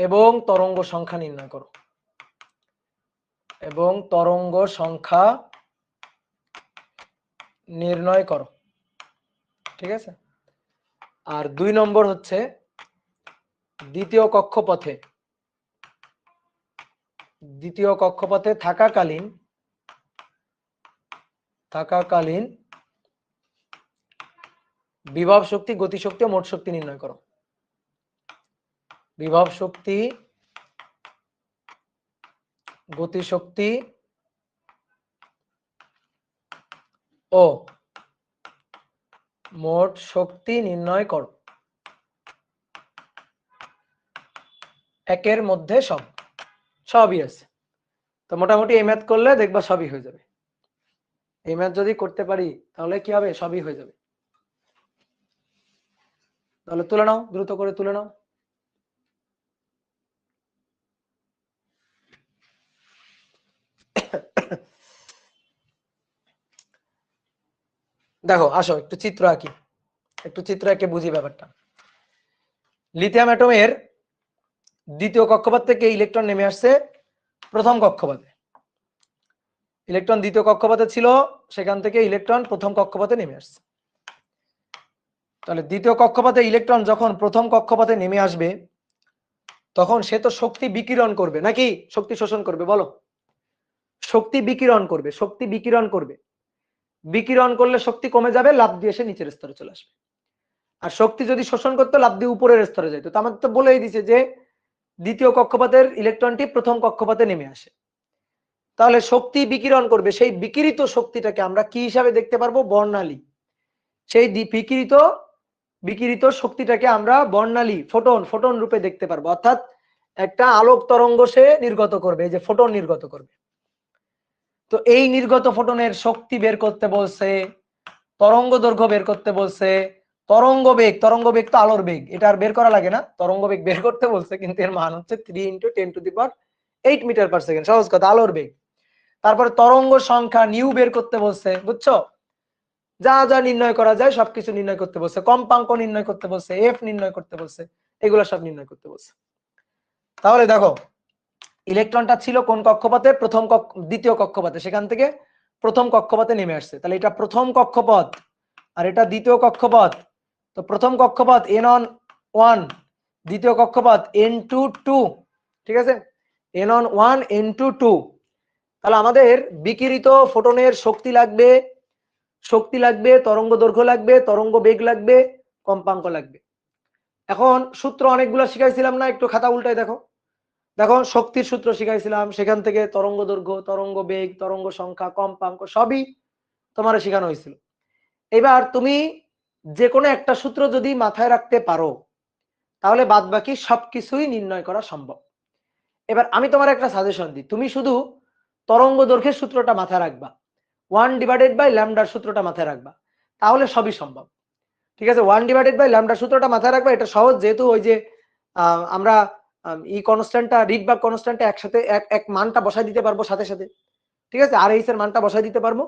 এবং তরঙ্গ সংখ্যা নির্ণয় করো ঠিক আছে। আর 2 নম্বর হচ্ছে দ্বিতীয় কক্ষপথে থাকাকালীন বিভব শক্তি, গতিশক্তি ও মোট শক্তি নির্ণয় করো। বিভব শক্তি, গতিশক্তি ও মোট শক্তি নির্ণয় করো। একের মধ্যে সবই আছে। তো মোটামুটি এই ম্যাথ করলে দেখবা সবই হয়ে যাবে। এই ম্যাথ যদি করতে পারি তাহলে কি হবে, সবই হয়ে যাবে। তাহলে তুলে নাও, দ্রুত করে তুলে নাও। দেখো আসো একটু চিত্র এঁকে বুঝি ব্যাপারটা। লিথিয়াম অ্যাটমের দ্বিতীয় কক্ষপথ থেকে ইলেকট্রন নেমে আসছে প্রথম কক্ষপথে। ইলেকট্রন দ্বিতীয় কক্ষপথে ছিল, সেখান থেকে ইলেকট্রন প্রথম কক্ষপথে নেমে আসছে। তাহলে দ্বিতীয় কক্ষপথে ইলেকট্রন যখন প্রথম কক্ষপথে নেমে আসবে তখন সে তো শক্তি বিকিরণ করবে নাকি শক্তি শোষণ করবে? বলো। শক্তি বিকিরণ করবে। বিকিরণ করলে শক্তি কমে যাবে, লাফ দিয়ে সে নিচের স্তরে চলে আসবে। আর শক্তি যদি শোষণ করতে লাফ দিয়ে উপরের স্তরে যেত। তো আমাদের তো বলেই দিছে যে দ্বিতীয় কক্ষপথের ইলেকট্রনটি প্রথম কক্ষপথে নেমে আসে। তাহলে শক্তি বিকিরণ করবে, সেই বিকিরিত শক্তিটাকে আমরা কি হিসাবে দেখতে পারবো? বর্ণালী। সেই বিকিরিত শক্তিটাকে আমরা বর্ণালী ফোটন রূপে দেখতে পারবো। অর্থাৎ একটা আলোক তরঙ্গ সে নির্গত করবে, এই যে ফোটন নির্গত করবে। তো এই নির্গত ফোটনের শক্তি বের করতে বলছে, তরঙ্গ দৈর্ঘ্য বের করতে বলছে, তরঙ্গ বেগ তো আলোর বেগ, এটা আর বের করা লাগে না। তরঙ্গ বেগ বের করতে বলছে, কিন্তু এর মান হচ্ছে 3 × 10⁸ মিটার/সেকেন্ড। সহজ কথা, আলোর বেগ। তারপরে তরঙ্গ সংখ্যা নিউ বের করতে বলছে, বুঝছো? যা যা নির্ণয় করা যায় সবকিছু নির্ণয় করতে বলছে, কম্পাঙ্ক নির্ণয় করতে বলছে, এফ নির্ণয় করতে বলছে, এগুলো সব নির্ণয় করতে বলছে। তাহলে দেখো ইলেকট্রনটা ছিল কোন কক্ষপথে? দ্বিতীয় কক্ষপথে, সেখান থেকে প্রথম কক্ষপথে নেমে আসছে। তাহলে এটা প্রথম কক্ষপথ আর এটা দ্বিতীয় কক্ষপথ। তো প্রথম কক্ষপথ N1, দ্বিতীয় কক্ষপথ N2, ঠিক আছে? N1 N2. তাহলে আমাদের বিকিরিত ফোটনের শক্তি লাগবে, তরঙ্গ দৈর্ঘ্য লাগবে, তরঙ্গ বেগ লাগবে, কম্পাঙ্ক লাগবে। এখন সূত্র অনেকগুলো শিখাইছিলাম না? একটু খাতা উল্টায় দেখো। শক্তির সূত্র শিখাইছিলাম, সেখান থেকে তরঙ্গ দৈর্ঘ্য, তরঙ্গ বেগ, তরঙ্গ সংখ্যা, কম্পাঙ্ক সবই তোমার শেখানো হয়েছিল। এবার তুমি যে কোনো একটা সূত্র যদি মাথায় রাখতে পারো তাহলে বাদ বাকি সবকিছুই নির্ণয় করা সম্ভব। এবার আমি তোমার একটা সাজেশন দিই, তুমি শুধু তরঙ্গ দৈর্ঘ্যের সূত্রটা মাথায় রাখবা, 1/λ সূত্রটা মাথায় রাখবা, তাহলে সবই সম্ভব। ঠিক আছে? 1/λ সূত্রটা মাথায় রাখবা, এটা সহজ, যেহেতু ওই যে আমরা কনস্ট্যান্টটা, রিডবার্গ কনস্ট্যান্টটা একসাথে এক মানটা বসাই দিতে পারবো সাথে সাথে। ঠিক আছে? আর এইচ এর মানটা বসাই দিতে পারবো,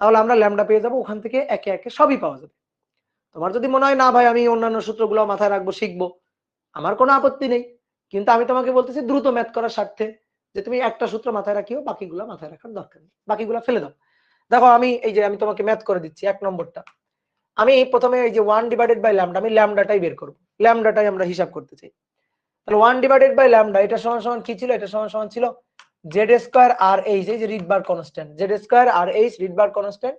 তাহলে আমরা ল্যামডা পেয়ে যাবো। ওখান থেকে একে একে সবই পাওয়া যাবে। তোমার যদি মনে হয় না ভাই আমি অন্যান্য সূত্রগুলো মাথায় রাখবো, শিখবো, আমার কোনো আপত্তি নেই। কিন্তু আমি তোমাকে বলতেছি দ্রুত ম্যাথ করার স্বার্থে যে তুমি একটা সূত্র মাথায় রাখিও, বাকিগুলো মাথায় রাখার দরকার নেই, বাকিগুলো ফেলে দাও। দেখো আমি আমি তোমাকে ম্যাথ করে দিচ্ছি। 1 নম্বরটা আমি প্রথমে এই যে 1/λ, আমি ল্যামডাটাই বের করবো, ল্যামডাটাই আমরা হিসাব করতে চাই। তাহলে 1/λ এটা সমান সমান কি ছিল? এটা সমান সমান ছিল z² r/h, এই যে Rydberg constant, z² r/h Rydberg constant.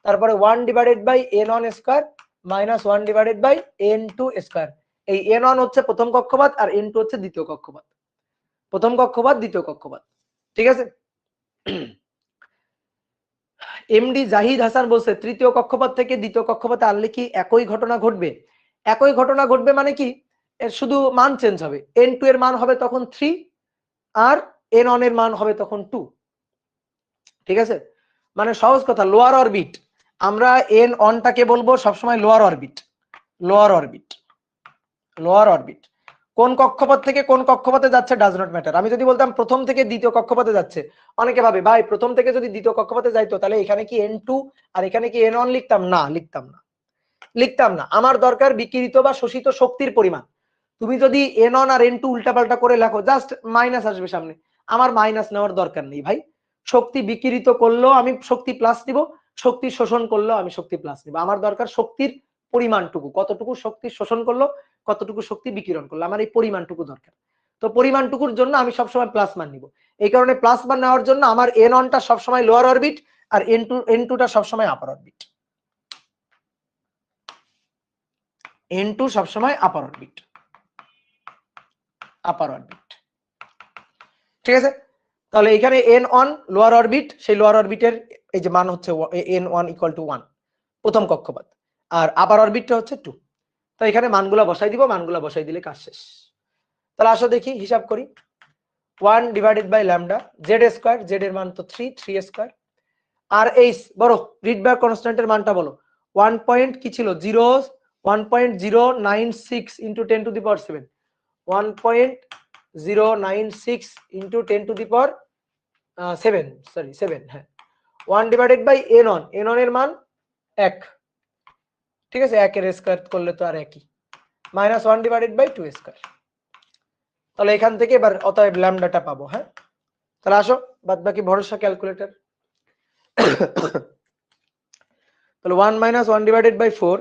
তারপরে 1/n1² - 1/n2²। এই n1 হচ্ছে প্রথম কক্ষপথ আর n2 হচ্ছে দ্বিতীয় কক্ষপথ। প্রথম কক্ষপথ, দ্বিতীয় কক্ষপথ, ঠিক আছে? এমডি জাহিদ হাসান বলছে তৃতীয় কক্ষপথ থেকে দ্বিতীয় কক্ষপথে আনলে কি একই ঘটনা ঘটবে? একই ঘটনা ঘটবে মানে কি, এর শুধু মান চেঞ্জ হবে। n2 এর মান হবে তখন 3 আর n1 এর মান হবে তখন 2। ঠিক আছে? মানে সহজ কথা, লোয়ার অরবিট আমরা এন অনটাকে বলবো সবসময় lower orbit. Lower orbit, lower orbit কোন কক্ষপথ থেকে কোন কক্ষপথে যাচ্ছে ডাজ নট ম্যাটার। আমি যদি বলতাম প্রথম থেকে দ্বিতীয় কক্ষপথে যাচ্ছে, অনেকে ভাবে ভাই প্রথম থেকে যদি দ্বিতীয় কক্ষপথে যাইতো তাহলে এখানে কি N2 আর এখানে কি N1 লিখতাম? না, লিখতাম না, লিখতাম না। আমার দরকার বিকিরিত বা শোষিত শক্তির পরিমাণ। তুমি যদি N1 আর N2 উল্টাপাল্টা করে লেখো জাস্ট মাইনাস আসবে সামনে, আমার মাইনাস নেওয়ার দরকার নেই ভাই। শক্তি বিকিরিত করলেও আমি শক্তি প্লাস নিব, শক্তি শোষণ করলেও আমি শক্তি প্লাস নিব। আমার দরকার শক্তির পরিমাণটুকু, কতটুকু শক্তি শোষণ করলো, কতটুকু শক্তি বিকিরণ করলো, আমার এই পরিমাণটুকু দরকার। তো পরিমাণটুকুর জন্য আমি সবসময় প্লাস মান নিব। এই কারণে প্লাস মান নেওয়ার জন্য আমার N1 টা সবসময় লোয়ার অরবিট আর N2 টা সবসময় আপার অরবিট। N2 সবসময় আপার অরবিট, আপার অরবিট। ঠিক আছে, তাহলে এখানে N1 লোয়ার অরবিট, সেই লোয়ার অরবিটের এই যে মান হচ্ছে N1 ইকুয়াল টু 1 প্রথম কক্ষপথ, আর আপার অরবিটটা হচ্ছে 2। তো এখানে মানগুলা বসাই দিব, মানগুলা বসাই দিলে কাজ শেষ। তাহলে আসো দেখি হিসাব করি। 1 divided by lambda Z square, জেড এর মান তো 3, 3 স্কয়ার। আর এইচ বড় রিডবার্গ কনস্ট্যান্টের মানটা বলো। 1 পয়েন্ট কি ছিল 1.096 into 10 to the power 7, 1.096 into 10 to the power 7, sorry 7, হ্যাঁ। 1 ডিভাইডেড বাই N1, N1 এর মান 1, ঠিক আছে, 1 এর স্কয়ার করলে তো আর একই, মাইনাস 1 ডিভাইডেড বাই 2 স্কয়ার। তাহলে এখান থেকে এবার অতএব ল্যামডাটা পাবো। হ্যাঁ, তাহলে আসো বাদবাকি ভরসা ক্যালকুলেটর। তাহলে 1 minus 1 divided by 4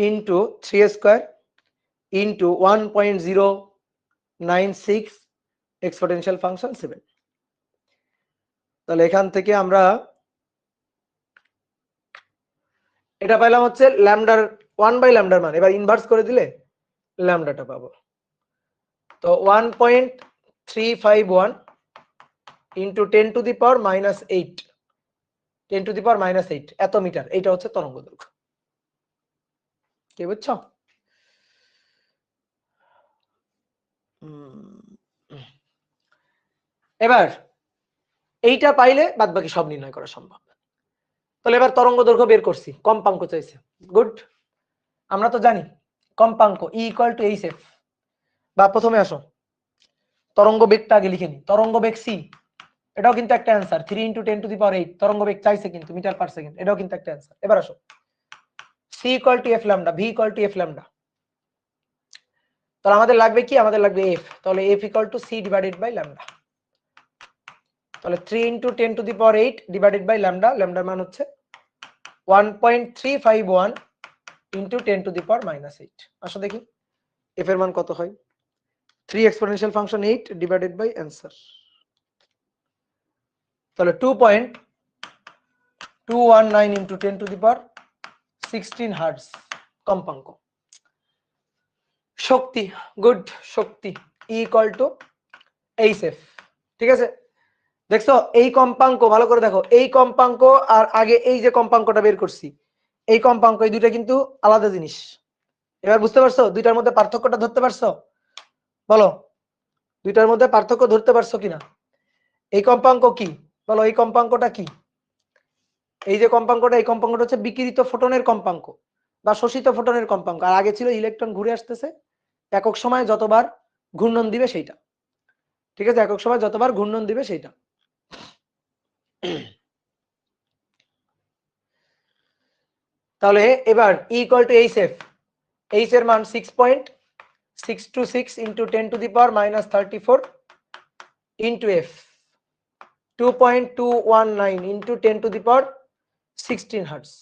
into 3 square into 1.096 exponential function 7। তাহলে এখান থেকে আমরা এটা পাইলাম হচ্ছে ল্যামডার 1 বাই ল্যামডার মান, এবার ইনভার্স করে দিলে ল্যামডাটা পাবো। তো 1.351 into 10 to the power minus 8, 10 to the power minus 8 এত মিটার, এইটা হচ্ছে তরঙ্গ দৈর্ঘ্য। কি বুঝছো? এবার এইটা পাইলে বাদবাকি সব নির্ণয় করা সম্ভব। তাহলে এবার তরঙ্গ দৈর্ঘ্য বের করছি, কম্পাঙ্ক চাইছে, গুড। আমরা তো জানি কম্পাঙ্ক E equal to h F, বা প্রথমে আসো তরঙ্গ বেগটা আগে লিখে নি, তরঙ্গ বেগ c, এটাও কিন্তু একটা answer, 3 into 10 to the power 8 তরঙ্গ বেগ চাইছে কিন্তু মিটার পার সেকেন্ড, এটাও কিন্তু একটা অ্যান্সার। এবার আসো c equal to f lambda, v equal to f lambda. তাহলে আমাদের লাগবে কি, আমাদের লাগবে f, তাহলে f equal to c divided by lambda. তাহলে 3 into 10 to the power 8 divided by lambda, ল্যামডার মান হচ্ছে 1.351 into 10 to the power minus 8। আসো দেখি f এর মান কত হয়। 3 exponential function 8 divided by answer, তাহলে 2.219 into 10 to the power 16 hertz কম্পাঙ্ক। শক্তি, গুড, শক্তি E equal to h f. ঠিক আছে, দেখছো এই কম্পাঙ্ক, ভালো করে দেখো, এই কম্পাঙ্ক আর আগে এই যে কম্পাঙ্কটা বের করছি, এই কম্পাঙ্ক, এই দুইটা কিন্তু আলাদা জিনিস। এবার বুঝতে পারছো দুইটার মধ্যে পার্থক্যটা ধরতে পারছো? বলো দুইটার মধ্যে পার্থক্য ধরতে পারছো কিনা? এই কম্পাঙ্ক কি বলো, এই কম্পাঙ্কটা কি? এই যে কম্পাঙ্কটা, এই কম্পাঙ্কটা হচ্ছে বিকিরিত ফোটনের কম্পাঙ্ক বা শোষিত ফোটনের কম্পাঙ্ক, আর আগে ছিল ইলেকট্রন ঘুরে আসতেছে একক সময় যতবার ঘূর্ণন দিবে সেইটা। ঠিক আছে, একক সময় যতবার ঘূর্ণন দিবে সেইটা। তাহলে এবার E equal to h F, H এর মান 6.626 into 10 to the power minus 34 into F 2.219 into 10 to the power 16 hertz.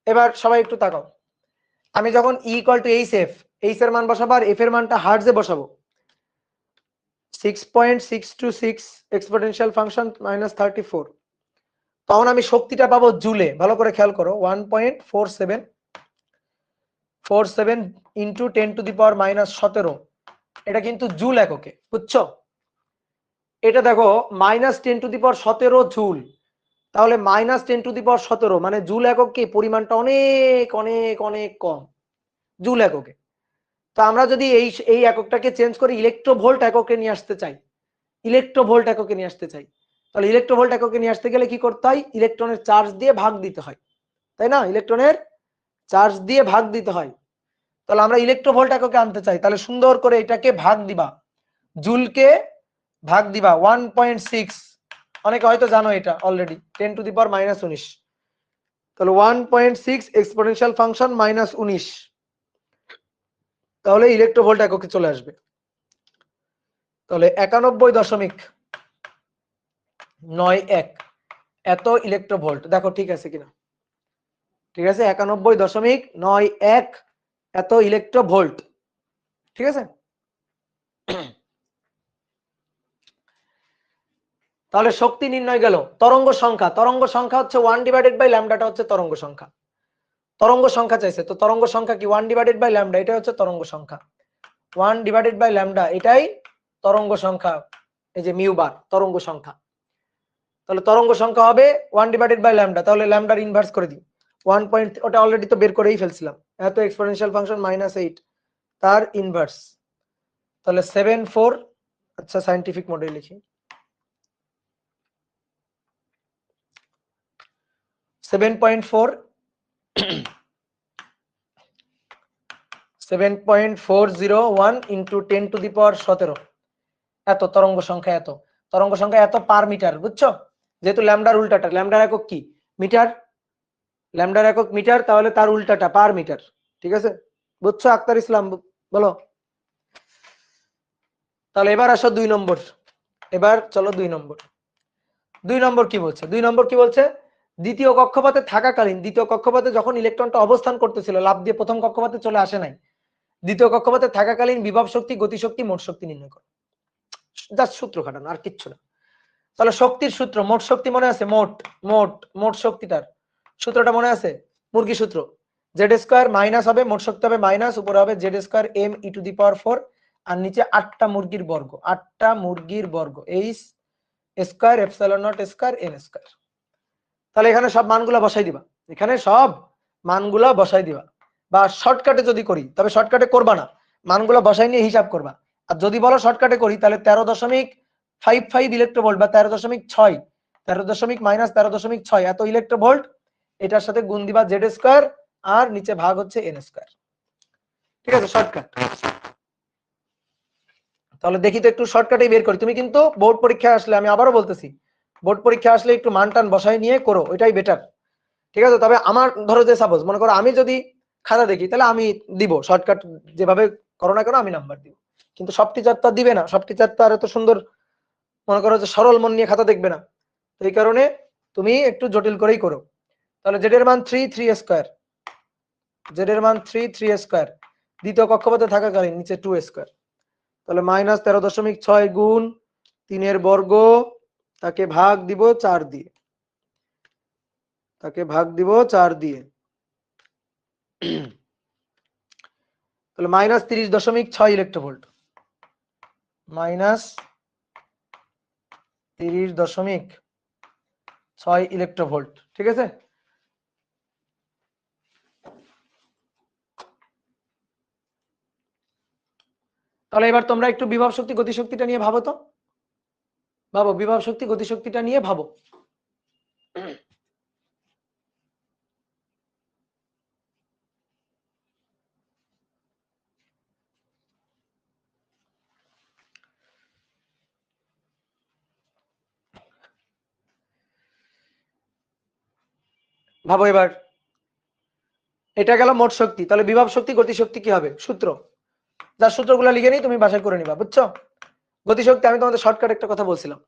এবার সবাই একটু তাকাও, আমি যখন E equal to h F, H এর মান বসাবো আর এফ এর মানটা হার্টজে বসাবো, 6.626 এক্সপোনেনশিয়াল ফাংশন মাইনাস 34, তখন আমি শক্তিটা পাবো জুলে। ভালো করে খেয়াল করো, 1.47 into 10 to the power minus 17, এটা কিন্তু জুল এককে, বুঝছো? এটা দেখো minus 10 to the power 17 joule, তাহলে মাইনাস 10 টু দি পাওয়ার 17 মানে জুল এককে পরিমাণটা অনেক অনেক অনেক কম জুল এককে। তো আমরা যদি এই এককটাকে চেঞ্জ করে ইলেকট্রোভোল্ট এককে নিয়ে আসতে চাই, ইলেকট্রোভোল্ট এককে নিয়ে আসতে চাই, তাহলে ইলেকট্রোভোল্ট এককে নিয়ে আসতে গেলে কি করতে হয়? ইলেকট্রনের চার্জ দিয়ে ভাগ দিতে হয়, তাই না? ইলেকট্রনের চার্জ দিয়ে ভাগ দিতে হয়। তাহলে আমরা ইলেকট্রোভোল্ট এককে আনতে চাই, তাহলে সুন্দর করে এটাকে ভাগ দিবা, জুলকে ভাগ দিবা 1.6, অনেকে হয়তো জানো এটা অলরেডি, 10⁻⁻19। তাহলে 1.6 এক্সপোনেনশিয়াল ফাংশন -19, তাহলে ইলেকট্রোভোল্ট এককে চলে আসবে। তাহলে 91.91 এত ইলেকট্রোভোল্ট। দেখো ঠিক আছে কিনা, ঠিক আছে, 91.91 এত ইলেকট্রোভোল্ট, ঠিক আছে। তাহলে শক্তি নির্ণয় গেল। তরঙ্গ সংখ্যা হচ্ছে 1/λ, হচ্ছে তরঙ্গ সংখ্যা। তরঙ্গ সংখ্যা চাইছে, তো তরঙ্গ সংখ্যা কি 1/λ, এটা হচ্ছে তরঙ্গ সংখ্যা। 1/λ এটাই তরঙ্গ সংখ্যা, এই যে মিউ বার তরঙ্গ সংখ্যা। তাহলে তরঙ্গ সংখ্যা হবে 1/λ, তাহলে ল্যামডার ইনভার্স করে দিই 1. ওটা অলরেডি তো বের করেই ফেলছিলাম, এত এক্সপোনেনশিয়াল ফাংশন -8 তার ইনভার্স, তাহলে 7.4। আচ্ছা সায়েন্টিফিক মোডে লিখি, 7.4 7.401 ইন্টু 10⁻17 এত তরঙ্গ সংখ্যা, এত তরঙ্গ সংখ্যা, এত পার মিটার, বুঝছো? যেহেতু ল্যামডার উল্টাটা, ল্যামডার একক কি মিটার, ল্যামডার একক মিটার, তাহলে তার উল্টাটা পার মিটার, ঠিক আছে, বুঝছো আক্তার ইসলাম? বলো। তাহলে এবার আসো 2 নম্বর, এবার চলো 2 নম্বর। 2 নম্বর কি বলছে? 2 নম্বর কি বলছে? দ্বিতীয় কক্ষপথে থাকাকালীন, দ্বিতীয় কক্ষপথে যখন ইলেকট্রনটা অবস্থান করতেছিল, লাফ দিয়ে প্রথম কক্ষপথে চলে আসে নাই, দ্বিতীয় কক্ষপথে থাকাকালীন বিভব শক্তি, গতিশক্তি, মোট শক্তি নির্ণয় করো। জাস্ট সূত্র খাটানো, আর কিচ্ছু না। তাহলে শক্তির সূত্র, মোট শক্তি মনে আছে? মোট মোট মোট শক্তিটার সূত্রটা মনে আছে? মুরগি সূত্র, z² মাইনাস হবে, মোট শক্তি হবে মাইনাস, উপরে হবে z² m e⁴ আর নিচে 8টা মুরগির বর্গ, 8টা মুরগির বর্গ, h² ε0² n²। তাহলে এখানে সব মানগুলা বসাই দিবা, এখানে সব মানগুলা বসাই দিবা। বা শর্টকাটে যদি করি, তবে শর্টকাটে করবা না, মানগুলো বসাই নিয়ে হিসাব করবা। আর যদি বলো শর্টকাটে করি, তাহলে 13.55 ইলেকট্রোভোল্ট বা 13.6, 13.−13.6 এত ইলেকট্রোভোল্ট, এটার সাথে গুণ দিবা z² আর নিচে ভাগ হচ্ছে n², ঠিক আছে, শর্টকাট। তাহলে দেখি তো একটু শর্টকাটেই বের করি। তুমি কিন্তু বোর্ড পরীক্ষা আসলে, আমি আবারও বলতেছি, বোর্ড পরীক্ষা আসলে একটু মান টান বসাই নিয়ে করো, ওইটাই বেটার, ঠিক আছে। তবে আমার ধরো যে সাপোজ মনে করো আমি যদি খাতা দেখি, তাহলে আমি দিব শর্টকাট, যেভাবে করো না কেন আমি নাম্বার দিব, কিন্তু সব টিচার তো দিবে না, সব টিচার তো আর এত সুন্দর মনে করো যে সরল মন নিয়ে খাতা দেখবে না, তো এই কারণে তুমি একটু জটিল করেই করো। তাহলে z এর মান 3 z এর মান 3 দ্বিতীয় কক্ষপথে থাকাকালীন নিচে 2², তাহলে -13.6 গুণ 3 বর্গ, তাকে ভাগ দিব 4 দিয়ে, তাকে ভাগ দিব 4 দিয়ে, তাহলে -30.6 ইলেকট্রোভোল্ট, -30.6 ইলেকট্রোভোল্ট, ঠিক আছে। তাহলে এবার তোমরা একটু বিভব শক্তি গতিশক্তিটা নিয়ে ভাবো তো, ভাবো বিভব শক্তি গতিশক্তিটা নিয়ে ভাবো। ভাবো এবার, এটা গেল মোট শক্তি, তাহলে বিভব শক্তি গতিশক্তি কি হবে? সূত্র, যার সূত্রগুলো লিখে নিই, তুমি বাসায় করে নিবা, বুঝছো? গতিশক্তি আমি তোমাদের শর্টকাট একটা কথা বলছিলাম,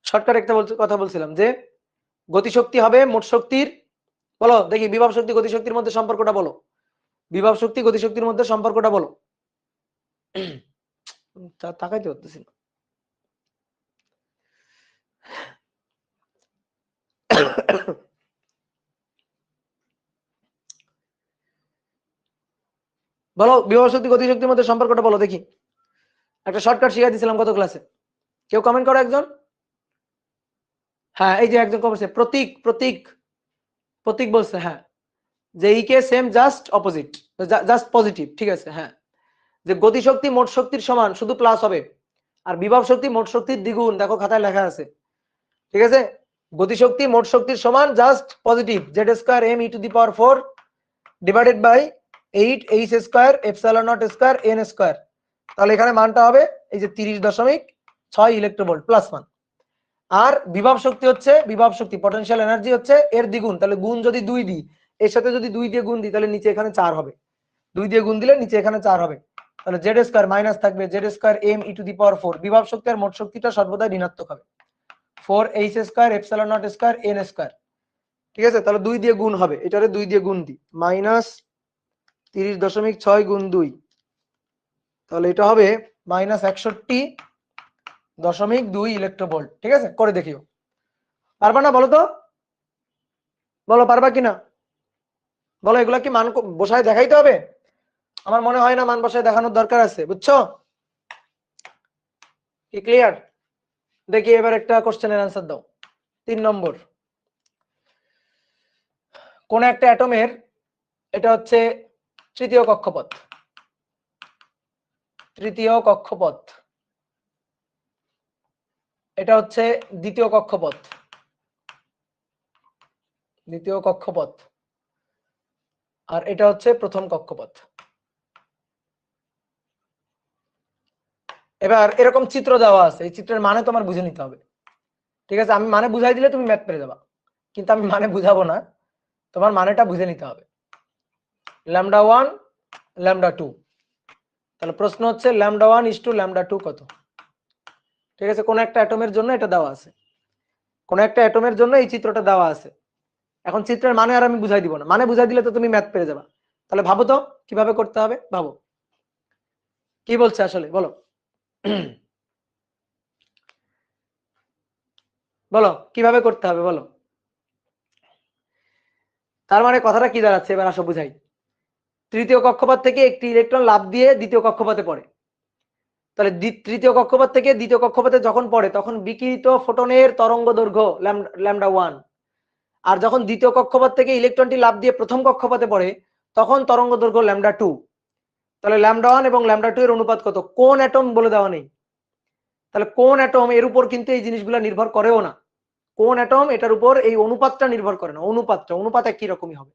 শর্টকাট একটা কথা বলছিলাম যে গতিশক্তি হবে মোট শক্তির, বলো দেখি বিভব শক্তি গতিশক্তির মধ্যে সম্পর্কটা বলো, বিভব শক্তি গতিশক্তির মধ্যে সম্পর্কটা বলো। তাকাইতে হতেছি না। বলো বিভব শক্তি গতিশক্তির মধ্যে সম্পর্কটা বলো দেখি, একটা শর্টকাট শিখাই দিয়েছিলাম গত ক্লাসে, কেউ কমেন্ট করো একজন। হ্যাঁ এই যে একজন কমেন্ট, প্রতীক প্রতীক প্রতীক বলছে, হ্যাঁ যে ই কে same just opposite, just positive, ঠিক আছে। হ্যাঁ যে গতিশক্তি মোট শক্তির সমান, শুধু প্লাস হবে, আর বিভব শক্তি মোট শক্তির দ্বিগুণ, দেখো খাতায় লেখা আছে, ঠিক আছে, গতিশক্তি মোট শক্তির সমান just positive Z square M E to the power 4 divided by 8 H square epsilon naught square N square. তাহলে এখানে মানটা হবে এই যে 30.6 ইলেকট্রোভোল্ট প্লাস মান। আর বিভব শক্তি হচ্ছে, বিভব শক্তি পটেনশিয়াল এনার্জি হচ্ছে এর দ্বিগুণ, তাহলে গুণ যদি 2 দিই, এর সাথে যদি 2 দিয়ে গুণ দিই তাহলে নিচে এখানে 4 হবে, 2 দিয়ে গুণ দিলে নিচে এখানে 4 হবে। তাহলে জেড স্কয়ার মাইনাস থাকবে Z square M E to the power 4, বিভব শক্তি আর মোট শক্তিটা সর্বদাই ঋণাত্মক হবে, 4 H square epsilon naught square N square. ঠিক আছে, তাহলে 2 দিয়ে গুণ হবে, এটারে 2 দিয়ে গুণ দিই, মাইনাস 30.6 গুণ 2, তাহলে এটা হবে মাইনাস 61.2 ইলেকট্রোভোল্ট। ঠিক আছে, করে দেখিও। পারবা না বলো তো, বলো পারবা কিনা বলো, এগুলা কি মান বসায় দেখাইতে হবে? আমার মনে হয় না মান বসায় দেখানোর দরকার আছে, বুঝছো কি? ক্লিয়ার? দেখি এবার একটা কোশ্চেনের অ্যান্সার দাও। 3 নম্বর, কোন একটা অ্যাটমের, এটা হচ্ছে তৃতীয় কক্ষপথ, তৃতীয় কক্ষপথ, এটা হচ্ছে দ্বিতীয় কক্ষপথ, দ্বিতীয় কক্ষপথ, আর এটা হচ্ছে প্রথম কক্ষপথ। এবার এরকম চিত্র দেওয়া আছে, এই চিত্রের মানে তোমার বুঝে নিতে হবে। ঠিক আছে, আমি মানে বুঝাই দিলে তুমি ম্যাথ পেরে যাবা, কিন্তু আমি মানে বুঝাবো না, তোমার মানেটা বুঝে নিতে হবে। ল্যামডা 1 ল্যামডা 2, তাহলে প্রশ্ন হচ্ছে ল্যামডা 1 ইস টু ল্যামডা 2 কত? ঠিক আছে, কোন একটা অ্যাটমের জন্য এটা দেওয়া আছে, কোন একটা অ্যাটমের জন্য এই চিত্রটা দেওয়া আছে। এখন চিত্রের মানে আর আমি বুঝাই দিব না, মানে বুঝাই দিলে তো তুমি ম্যাথ পেরে যাবা। তাহলে ভাবো তো কিভাবে করতে হবে, ভাবো কি বলছে আসলে, বলো বলো কিভাবে করতে হবে বলো। তার মানে কথাটা কি দাঁড়াচ্ছে, এবার আসো বুঝাই। তৃতীয় কক্ষপথ থেকে একটি ইলেকট্রন লাফ দিয়ে দ্বিতীয় কক্ষপথে পড়ে, তাহলে তৃতীয় কক্ষপথ থেকে দ্বিতীয় কক্ষপথে যখন পড়ে তখন বিকিরিত ফোটনের তরঙ্গ দৈর্ঘ্য ল্যামডা 1, আর যখন দ্বিতীয় কক্ষপথ থেকে ইলেকট্রনটি লাফ দিয়ে প্রথম কক্ষপথে পড়ে তখন তরঙ্গ দৈর্ঘ্য ল্যামডা 2। তাহলে ল্যামডা 1 এবং ল্যামডা 2 এর অনুপাত কত? কোন অ্যাটম বলে দেওয়া নেই, তাহলে কোন অ্যাটম এর উপর কিন্তু এই জিনিসগুলো নির্ভর করেও না, কোন অ্যাটম এটার উপর এই অনুপাতটা নির্ভর করে না, অনুপাত একই রকমই হবে।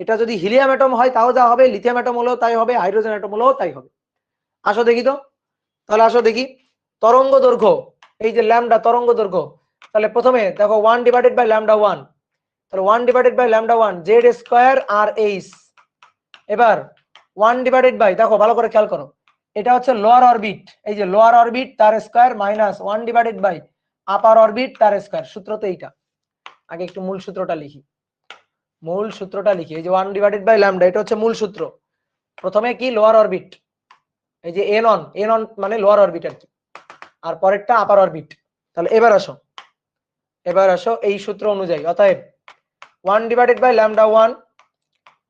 এটা যদি হিলিয়াম অ্যাটম হয় তাও যা হবে, লিথিয়াম অ্যাটম হলেও তাই হবে, হাইড্রোজেন অ্যাটম হলেও তাই হবে। আসো দেখি তো, তাহলে আসো দেখি তরঙ্গ দৈর্ঘ্য, এই যে ল্যামডা তরঙ্গ দৈর্ঘ্য, তাহলে প্রথমে দেখো 1 ডিভাইডেড বাই ল্যামডা 1, তাহলে 1 divided by lambda 1 Z square R H. এবার 1 ডিভাইডেড বাই, দেখো ভালো করে খেয়াল করো, এটা হচ্ছে লোয়ার অরবিট, এই যে লোয়ার অরবিট তার square minus 1 divided by upper orbit তার স্কয়ার। সূত্র তো এইটা, আগে একটু মূল সূত্রটা লিখি, মূল সূত্রটা লিখি। এই যে 1 ডিভাইডেড বাই ল্যামডা, এটা হচ্ছে মূল সূত্র। প্রথমে কি লোয়ার অরবিট, এই যে এন অন মানে লোয়ার অরবিট আর কি, আর পরেরটা আপার অরবিট। তাহলে এবার আসো এই সূত্র অনুযায়ী, অতএব 1 divided by lambda 1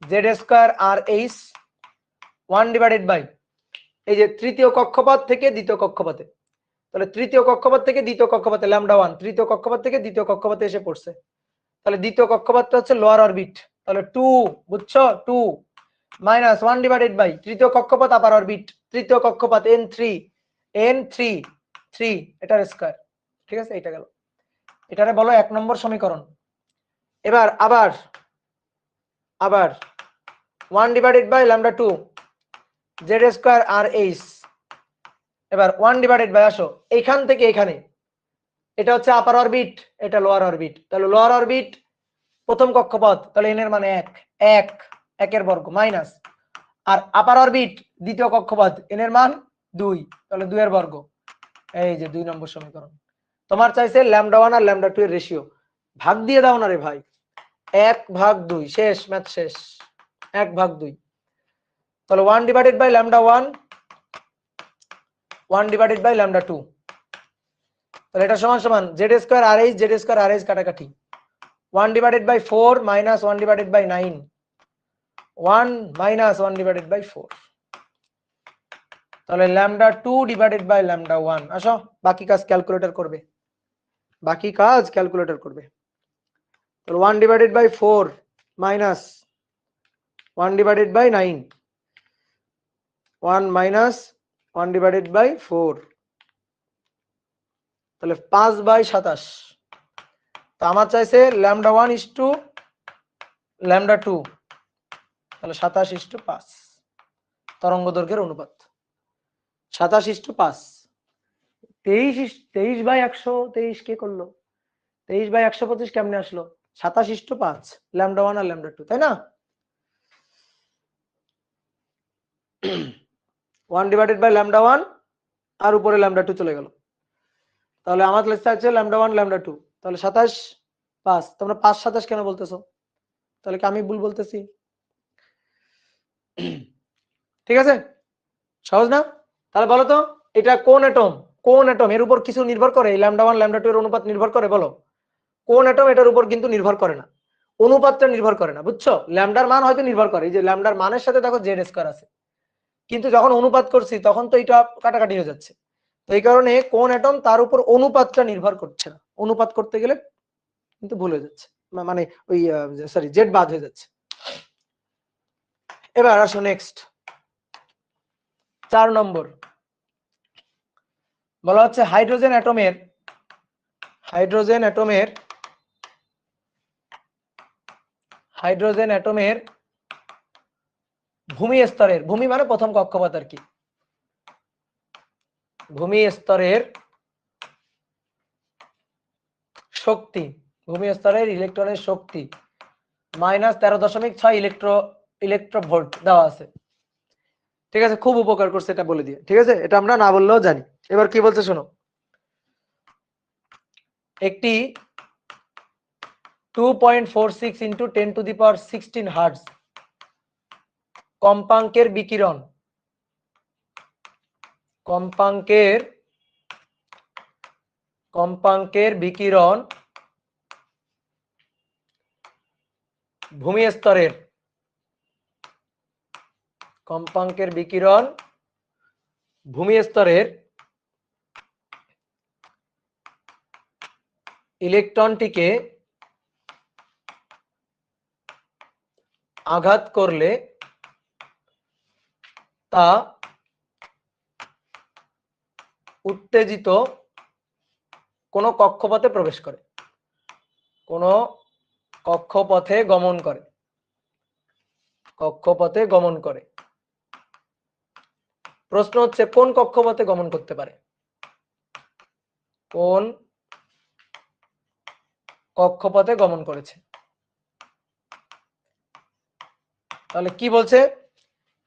Z square R H 1 divided by এই যে তৃতীয় কক্ষপথ থেকে দ্বিতীয় কক্ষপথে, তাহলে তৃতীয় কক্ষপথ থেকে দ্বিতীয় কক্ষপথে ল্যামডা 1 তৃতীয় কক্ষপথ থেকে দ্বিতীয় কক্ষপথে এসে পড়ছে, তাহলে দ্বিতীয় কক্ষপথটা হচ্ছে লোয়ার অরবিট, তাহলে 2, বুঝছো 2 মাইনাস 1 ডিভাইডেড বাই তৃতীয় কক্ষপথ আপার অরবিট, তৃতীয় কক্ষপথ n3 এটার স্কয়ার। ঠিক আছে, এটা গেল, এটারে বলো 1 নম্বর সমীকরণ। এবার আবার 1 divided by lambda 2 Z square R H. এবার 1 ডিভাইডেড বাই, আসো এইখান থেকে এখানে, এটা হচ্ছে আপার অরবিট, এটা লোয়ার অরবিট, তাহলে লোয়ার অরবিট প্রথম কক্ষপথ, তাহলে n এর মানে 1 এর বর্গ মাইনাস, আর আপার অরবিট দ্বিতীয় কক্ষপথ n এর মান 2, তাহলে 2 এর বর্গ। এই যে 2 নম্বর সমীকরণ। তোমার চাইছে ল্যামডা 1 আর ল্যামডা 2 এর রেশিও, ভাগ দিয়ে দাও না রে ভাই, 1/2, শেষ, ম্যাথ শেষ, 1/2। তাহলে 1 divided by lambda 1 divided by lambda 2, তাহলে এটা সমান সমান জেড স্কয়ার আর এইচ কাটাকাটি, 1 divided by 4 minus 1 divided by 9, 1 minus 1 divided by 4, তাহলে ল্যামডা 2 ডিভাইডেড বাই ল্যামডা 1। আসো বাকি কাজ ক্যালকুলেটর করবে, তাহলে 1 divided by 4 minus 1 divided by 9, 1 minus 1 divided by 4, তাহলে 5/27, তো আমার চাইছে λ1 λ2, তাহলে 27:5 তরঙ্গ দৈর্ঘ্যের অনুপাত। 27:5। 23/100, কে করলো? 23/125 কেমনে আসলো? 27:5 λ1 আর λ2, তাই না? 1/λ1 আর উপরে λ2 চলে গেল। তাহলে আমার লেখা আছে λ1 λ2, তাহলে 27/5। তোমরা 5-27 কেন বলতেছো? তাহলে কি আমি ভুল বলতেছি? ঠিক আছে, সহজ না? তাহলে বলো তো এটা কোন অ্যাটম? কোন অ্যাটম এর উপর কিছু নির্ভর করে? λ1 λ2 এর অনুপাত নির্ভর করে? বলো কোন অ্যাটম এটার উপর কিন্তু নির্ভর করে না, অনুপাতটা নির্ভর করে না, বুঝছো? ল্যামডার মান হয়তো নির্ভর করে, এই যে ল্যামডার মানের সাথে দেখো জেড স্কয়ার আছে, কিন্তু যখন অনুপাত করছি তখন তো এটা কাটাকাটি হয়ে যাচ্ছে। তো এই কারণে কোন অ্যাটম তার উপর অনুপাতটা নির্ভর করছে না, অনুপাত করতে গেলে কিন্তু ভুল হয়ে যাচ্ছে, মানে ওই সরি জেড বাদ হয়ে যাচ্ছে। এবার আসো নেক্সট 4 নম্বর, বলা হচ্ছে হাইড্রোজেন অ্যাটমের ভূমি স্তরের, ভূমি মানে প্রথম কক্ষপথ আর কি, ভূমি স্তরের শক্তি, ভূমি স্তরের ইলেকট্রনের শক্তি -13.6 ইলেকট্রোভোল্ট দেওয়া আছে। ঠিক আছে, খুব উপকার করছে এটা বলে দিয়ে, ঠিক আছে, এটা আমরা না বললেও জানি। এবার কি বলছে শোনো, একটি 2.46 × 10⁻16 হার্টজ কম্পাঙ্কের বিকিরণ ভূমি স্তরের ইলেকট্রনটিকে আঘাত করলে তা উত্তেজিত কোন কক্ষপথে প্রবেশ করে, কোন কক্ষপথে গমন করে। প্রশ্ন হচ্ছে কোন কক্ষপথে গমন করতে পারে, কোন কক্ষপথে গমন করেছে? তাহলে কি বলছে,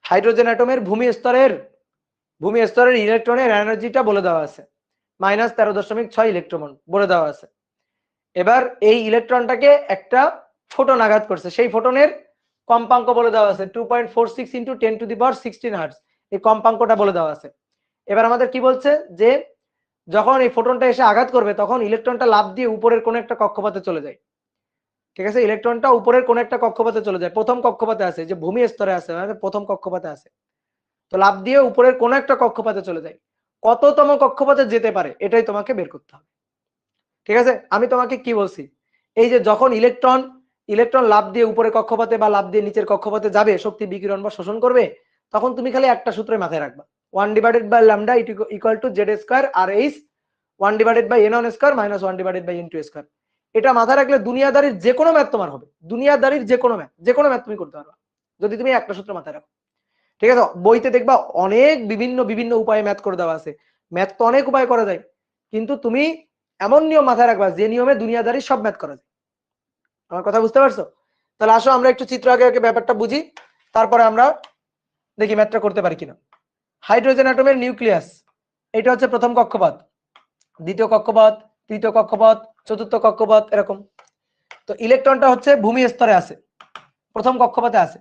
হাইড্রোজেন অ্যাটমের ভূমি স্তরের ইলেকট্রনের এনার্জিটা বলে দেওয়া আছে -13.6 ইলেকট্রন বলে দেওয়া আছে। এবার এই ইলেকট্রনটাকে একটা ফোটন আঘাত করছে, সেই ফোটনের কম্পাঙ্ক বলে দেওয়া আছে 2.46 × 10⁻16 হার্টজ, এই কম্পাঙ্কটা বলে দেওয়া আছে। এবার আমাদের কি বলছে যে যখন এই ফোটনটা এসে আঘাত করবে তখন ইলেকট্রনটা লাফ দিয়ে উপরের কোন একটা কক্ষপথে চলে যায়। ঠিক আছে, ইলেকট্রনটা উপরের কোন একটা কক্ষপথে চলে যায়, প্রথম কক্ষপথে আছে, যে ভূমি স্তরে আছে মানে প্রথম কক্ষপথে আছে, তো লাফ দিয়ে উপরের কোন একটা কক্ষপথে চলে যায়। কততম কক্ষপথে যেতে পারে এটাই তোমাকে বের করতে হবে। ঠিক আছে, আমি তোমাকে কি বলছি, এই যে যখন ইলেকট্রন লাফ দিয়ে উপরের কক্ষপথে বা লাফ দিয়ে নিচের কক্ষপথে যাবে, শক্তি বিকিরণ বা শোষণ করবে, তখন তুমি খালি একটা সূত্রে মাথায় রাখবা, 1/λ = z² RH 1/n² - 1/n²। এটা মাথায় রাখলে দুনিয়াদারির যে কোনো ম্যাথ তোমার হবে, দুনিয়াদারির যে কোনো ম্যাথ তুমি করতে পারবা যদি তুমি একটা সূত্র মাথায় রাখো। ঠিক আছে, বইতে দেখবা অনেক বিভিন্ন উপায়ে ম্যাথ করে দেওয়া আছে, ম্যাথ তো অনেক উপায় করা যায়, কিন্তু তুমি এমন নিয়ম মাথায় রাখবা যে নিয়মে দুনিয়াদারির সব ম্যাথ করা যায়। আমার কথা বুঝতে পারছো? তাহলে আসো আমরা একটু চিত্র আগে ব্যাপারটা বুঝি, তারপরে আমরা দেখি ম্যাথটা করতে পারি কিনা। হাইড্রোজেন অ্যাটমের নিউক্লিয়াস, এটা হচ্ছে প্রথম কক্ষপথ, দ্বিতীয় কক্ষপথ, তৃতীয় কক্ষপথ, চতুর্থ কক্ষপথ, এরকম। তো ইলেকট্রনটা হচ্ছে ভূমি স্তরে আছে, প্রথম কক্ষপথে আছে।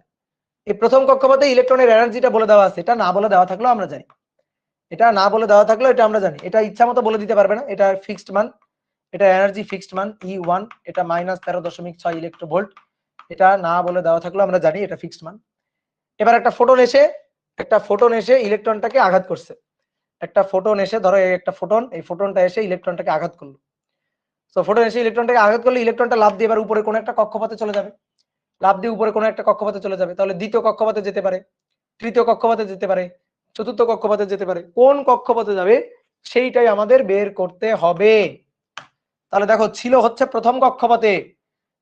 এই প্রথম কক্ষপথে ইলেকট্রনের এনার্জিটা বলে দেওয়া আছে, এটা না বলে দেওয়া থাকলেও আমরা জানি, এটা আমরা জানি, এটা ইচ্ছা মতো বলে দিতে পারবে না, এটা ফিক্সড মান, এটা এনার্জি ফিক্সড মান E1, এটা -13.6 ইলেকট্রোভোল্ট, এটা না বলে দেওয়া থাকলেও আমরা জানি এটা ফিক্সড মান। এবার একটা ফোটন এসে ইলেকট্রনটাকে আঘাত করছে, একটা ফোটন এসে, ধরো একটা ফোটন, এই ফোটনটা এসে ইলেকট্রনটাকে আঘাত করলো। তো ফোটন এসে ইলেকট্রনটাকে আঘাত করলে ইলেকট্রনটা লাফ দিয়ে এবার উপরে কোনো একটা কক্ষপথে চলে যাবে, তাহলে দ্বিতীয় কক্ষপথে যেতে পারে, তৃতীয় কক্ষপথে যেতে পারে, চতুর্থ কক্ষপথে যেতে পারে, কোন কক্ষপথে যাবে সেইটাই আমাদের বের করতে হবে। তাহলে দেখো ছিল হচ্ছে প্রথম কক্ষপথে,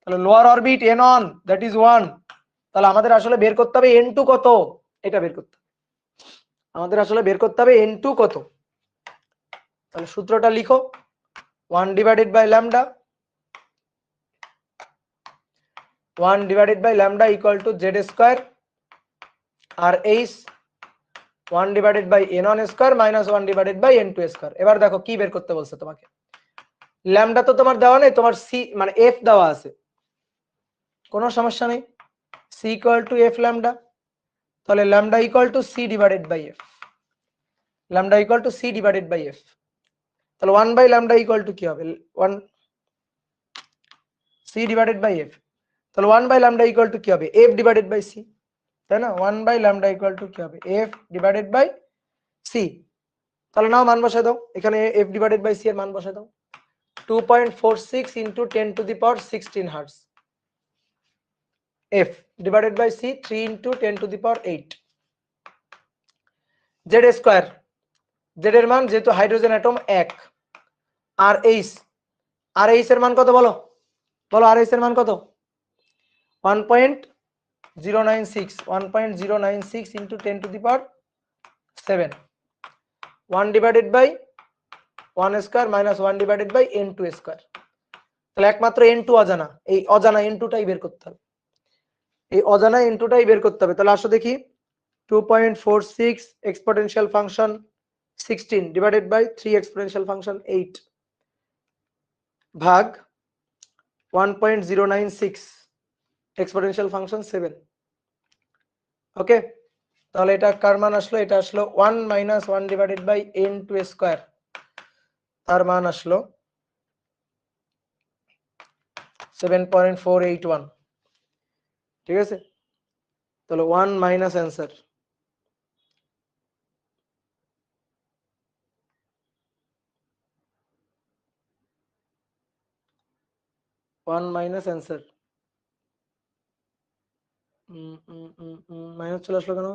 তাহলে lower orbit n1 that is 1, তাহলে আমাদের আসলে বের করতে হবে n2 কত, এটা বের করতে হবে, আমাদের আসলে বের করতে হবে n2 কত। তাহলে সূত্রটা লিখো, 1 divided by lambda, 1 divided by lambda equal to Z square R H 1 divided by n1 square minus 1 divided by n2 square. এবার দেখো কি বের করতে বলছে তোমাকে, ল্যামডা তো তোমার দেওয়া নেই, তোমার সি মানে এফ দেওয়া আছে, কোনো সমস্যা নেই, C equal to F lambda, তাহলে lambda equal to C divided by F, lambda equal to C divided by F. তাহলে 1 বাই ল্যামডা ইকুয়াল টু কি হবে, 1 সি ডিভাইডেড বাই এফ, তাহলে 1 বাই ল্যামডা ইকুয়াল টু কি হবে, F divided by C, তাই না, 1 by lambda equal two কি হবে, এফ ডিভাইডেড বাই সি। তাহলে নাও মান বসায় দাও, এখানে এফ ডিভাইডেড বাই সি এর মান বসায় দাও, 2.46 into 10 to the power 16 hertz, f divided by c 3 into 10 to the power 8, z square, z এর মান যেহেতু হাইড্রোজেন অ্যাটম 1, আর এইচ এর মান কত বলো, বলো আর এইচ এর মান কত, 1.096 into 10 to the power 7, 1 divided by 1 square minus 1 divided by n2 square. তাহলে একমাত্র n2 অজানা, এই অজানা n2 টাই বের করতে হবে, এই অজানা n2 টাই বের করতে হবে। তাহলে আসো দেখি, 2.46 exponential function 16 divided by 3 exponential function 8 ভাগ 1.096 এক্সপোনেনশিয়াল ফাংশন 7। ওকে, তাহলে এটা কার মান আসলো, এটা আসলো 1 minus 1 divided by n2 square, তার মান আসলো 7.481। ঠিক আছে, তাহলে 1 minus answer, 1 minus answer, minus চলে আসলো কেন,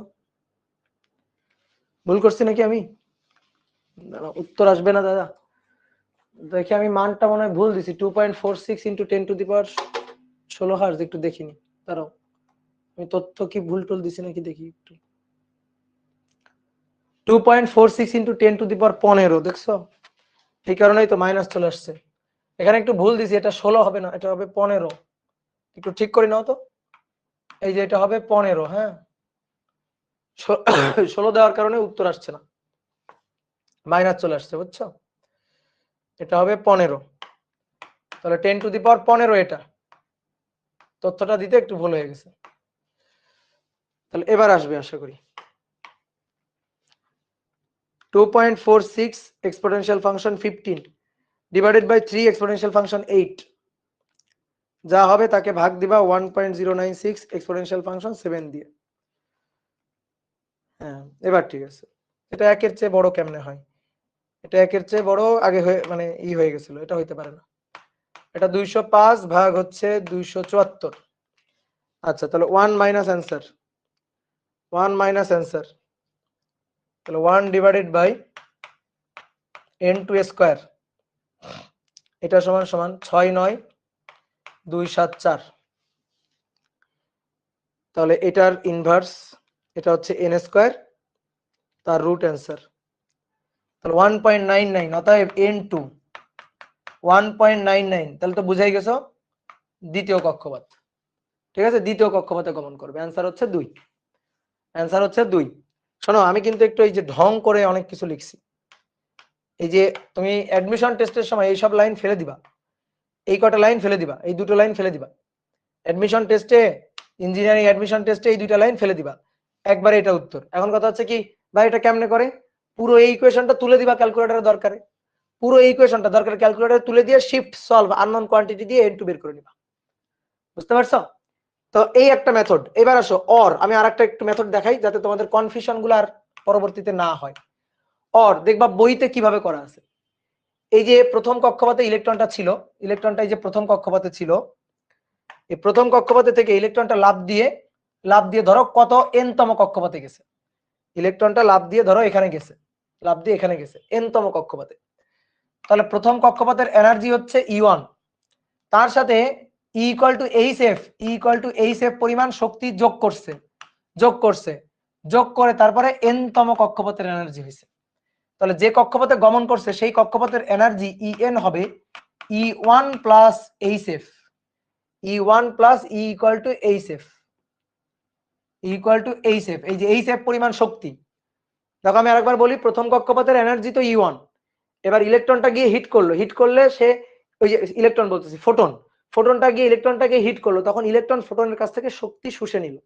ভুল করছি নাকি আমি, উত্তর আসবে না দাদা, দেখি আমি মানটা মনে হয় ভুল দিছি, 2.46 into 10 to the power 16 hertz, একটু দেখিনি, দাঁড়াও আমি তথ্য কি ভুল টুল দিছি নাকি দেখি একটু, 2.46 ইন্টু 10 টু দি পাওয়ার 15, দেখছো, এই কারণেই তো মাইনাস চলে আসছে, এখানে একটু ভুল দিছি, এটা 16 হবে না, এটা হবে 15, একটু ঠিক করে নাও তো, এই যে এটা হবে 15, হ্যাঁ 16 দেওয়ার কারণে উত্তর আসছে না, মাইনাস চলে আসছে, বুঝছো, এটা হবে 15, তাহলে 10 টু দি পাওয়ার 15, এটা তথ্যটা দিতে একটু ভুল হয়ে গেছে। তাহলে এবার আসবে আশা করি, 2.46 exponential function 15 divided by 3 exponential function 8, যা হবে তাকে ভাগ দিবা 1.096 এক্সপোনেনশিয়াল ফাংশন 7 দিয়ে। হ্যাঁ এবার ঠিক আছে, এটা একের চেয়ে বড় কেমনে হয়, এটা একের চেয়ে বড় আগে হয়ে মানে হয়ে গেছিল, এটা হইতে পারে না, এটা 205 ভাগ হচ্ছে 274। আচ্ছা তাহলে 1 মাইনাস অ্যান্সার, 1 মাইনাস অ্যান্সার, তাহলে 1 ডিভাইডেড বাই n2 স্কয়ার, এটা সমান সমান 6 9 2 7 4, তাহলে এটার ইনভার্স, এটা হচ্ছে n স্কয়ার তার রুট অ্যান্সার, তাহলে 1.99, অতএব n2 1.99, তাহলে তো বুঝাই গেছো দ্বিতীয় কক্ষপথ। ঠিক আছে, দ্বিতীয় কক্ষপথে গমন করবে, অ্যান্সার হচ্ছে 2, অ্যান্সার হচ্ছে 2। শোনো আমি কিন্তু একটু এই যে ঢং করে অনেক কিছু লিখছি, এই যে তুমি অ্যাডমিশন টেস্টের সময় এই সব লাইন ফেলে দিবা, এই কটা লাইন ফেলে দিবা, এই দুটো লাইন ফেলে দিবা, অ্যাডমিশন টেস্টে ইঞ্জিনিয়ারিং অ্যাডমিশন টেস্টে এই দুইটা লাইন ফেলে দিবা, একবারে এটা উত্তর। এখন কথা হচ্ছে কি ভাই এটা কেমনে করে, পুরো এই ইকুয়েশনটা তুলে দিবা ক্যালকুলেটরের দরকারে, পুরো এই ইকুয়েশনটা দরকারে ক্যালকুলেটরে তুলে দিয়ে শিফট সলভ আননোন কোয়ান্টিটি দিয়ে n2 বের করে নিবা, বুঝতে পারছো, তো এই একটা মেথড। এবার আসো অর, আমি আরেকটা একটু মেথড দেখাই যাতে তোমাদের কনফিউশন গুলো আর পরবর্তীতে না হয়। অর দেখবা বইতে কিভাবে করা আছে, এই যে প্রথম কক্ষপথে ইলেকট্রনটা ছিল, ইলেকট্রনটা এই যে প্রথম কক্ষপথে ছিল, এই প্রথম কক্ষপথে থেকে ইলেকট্রনটা লাফ দিয়ে ধরো কত n তম কক্ষপথে গেছে, ইলেকট্রনটা লাফ দিয়ে ধরো এখানে গেছে, লাফ দিয়ে এখানে গেছে n তম কক্ষপথে, তাহলে প্রথম কক্ষপথের এনার্জি হচ্ছে E1, তার সাথে E equal to h F পরিমাণ শক্তি যোগ করে তারপরে n তম কক্ষপথের এনার্জি হয়েছে। তাহলে যে কক্ষপথে গমন করছে সেই কক্ষপথের এনার্জি En হবে E1 plus H F, E equal to h F, এই যে এইচ এফ পরিমাণ শক্তি। দেখো আমি আরেকবার বলি, প্রথম কক্ষপথের এনার্জি তো E1, এবার ইলেকট্রনটা গিয়ে হিট করলে সে ওই যে ইলেকট্রন বলতেছি ফোটনটা গিয়ে ইলেকট্রনটাকে হিট করলো, তখন ইলেকট্রন ফোটনের কাছ থেকে শক্তি শুষে নিল।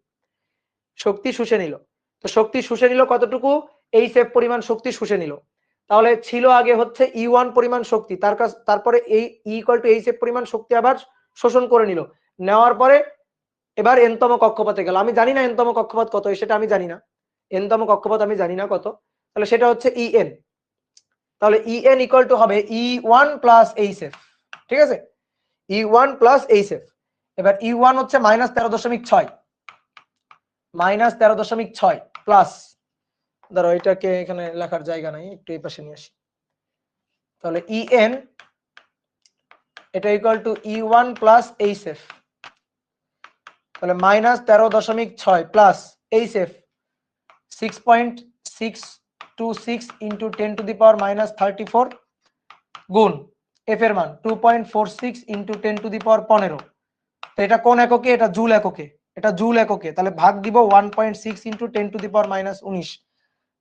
তো শক্তি শুষে নিল কতটুকু? এইচ এফ পরিমাণ শক্তি শুষে নিল। তাহলে ছিল আগে হচ্ছে E1 পরিমাণ শক্তি, তারপরে এই ইকুয়াল টু এইচ এফ পরিমাণ শক্তি আবার শোষণ করে নিল, নেওয়ার পরে এবার এনতম কক্ষপথে গেল। আমি জানি না এনতম কক্ষপথ কত, সেটা আমি জানি না, এনতম কক্ষপথ আমি জানি না কত, তাহলে সেটা হচ্ছে En। তাহলে En ইকুয়াল টু হবে E1 প্লাস এইচ এফ, ঠিক আছে, E1 প্লাস এইচ এফ। এবার E1 হচ্ছে -13.6 প্লাস, ধরো এটাকে এখানে লেখার জায়গা নাই, একটু এই পাশে নিয়ে আসি। তাহলে En এটা equal to E1 plus H F, তাহলে -13.6 plus H F 6.626 into 10 to the power -34 গুণ এফ এর মান 2.46 ইন্টু 10 টু দি পাওয়ার 15। তো এটা কোন এককে? এটা জুল এককে, তাহলে ভাগ দিব 1.6 ইন্টু 10 টু দি পাওয়ার -19,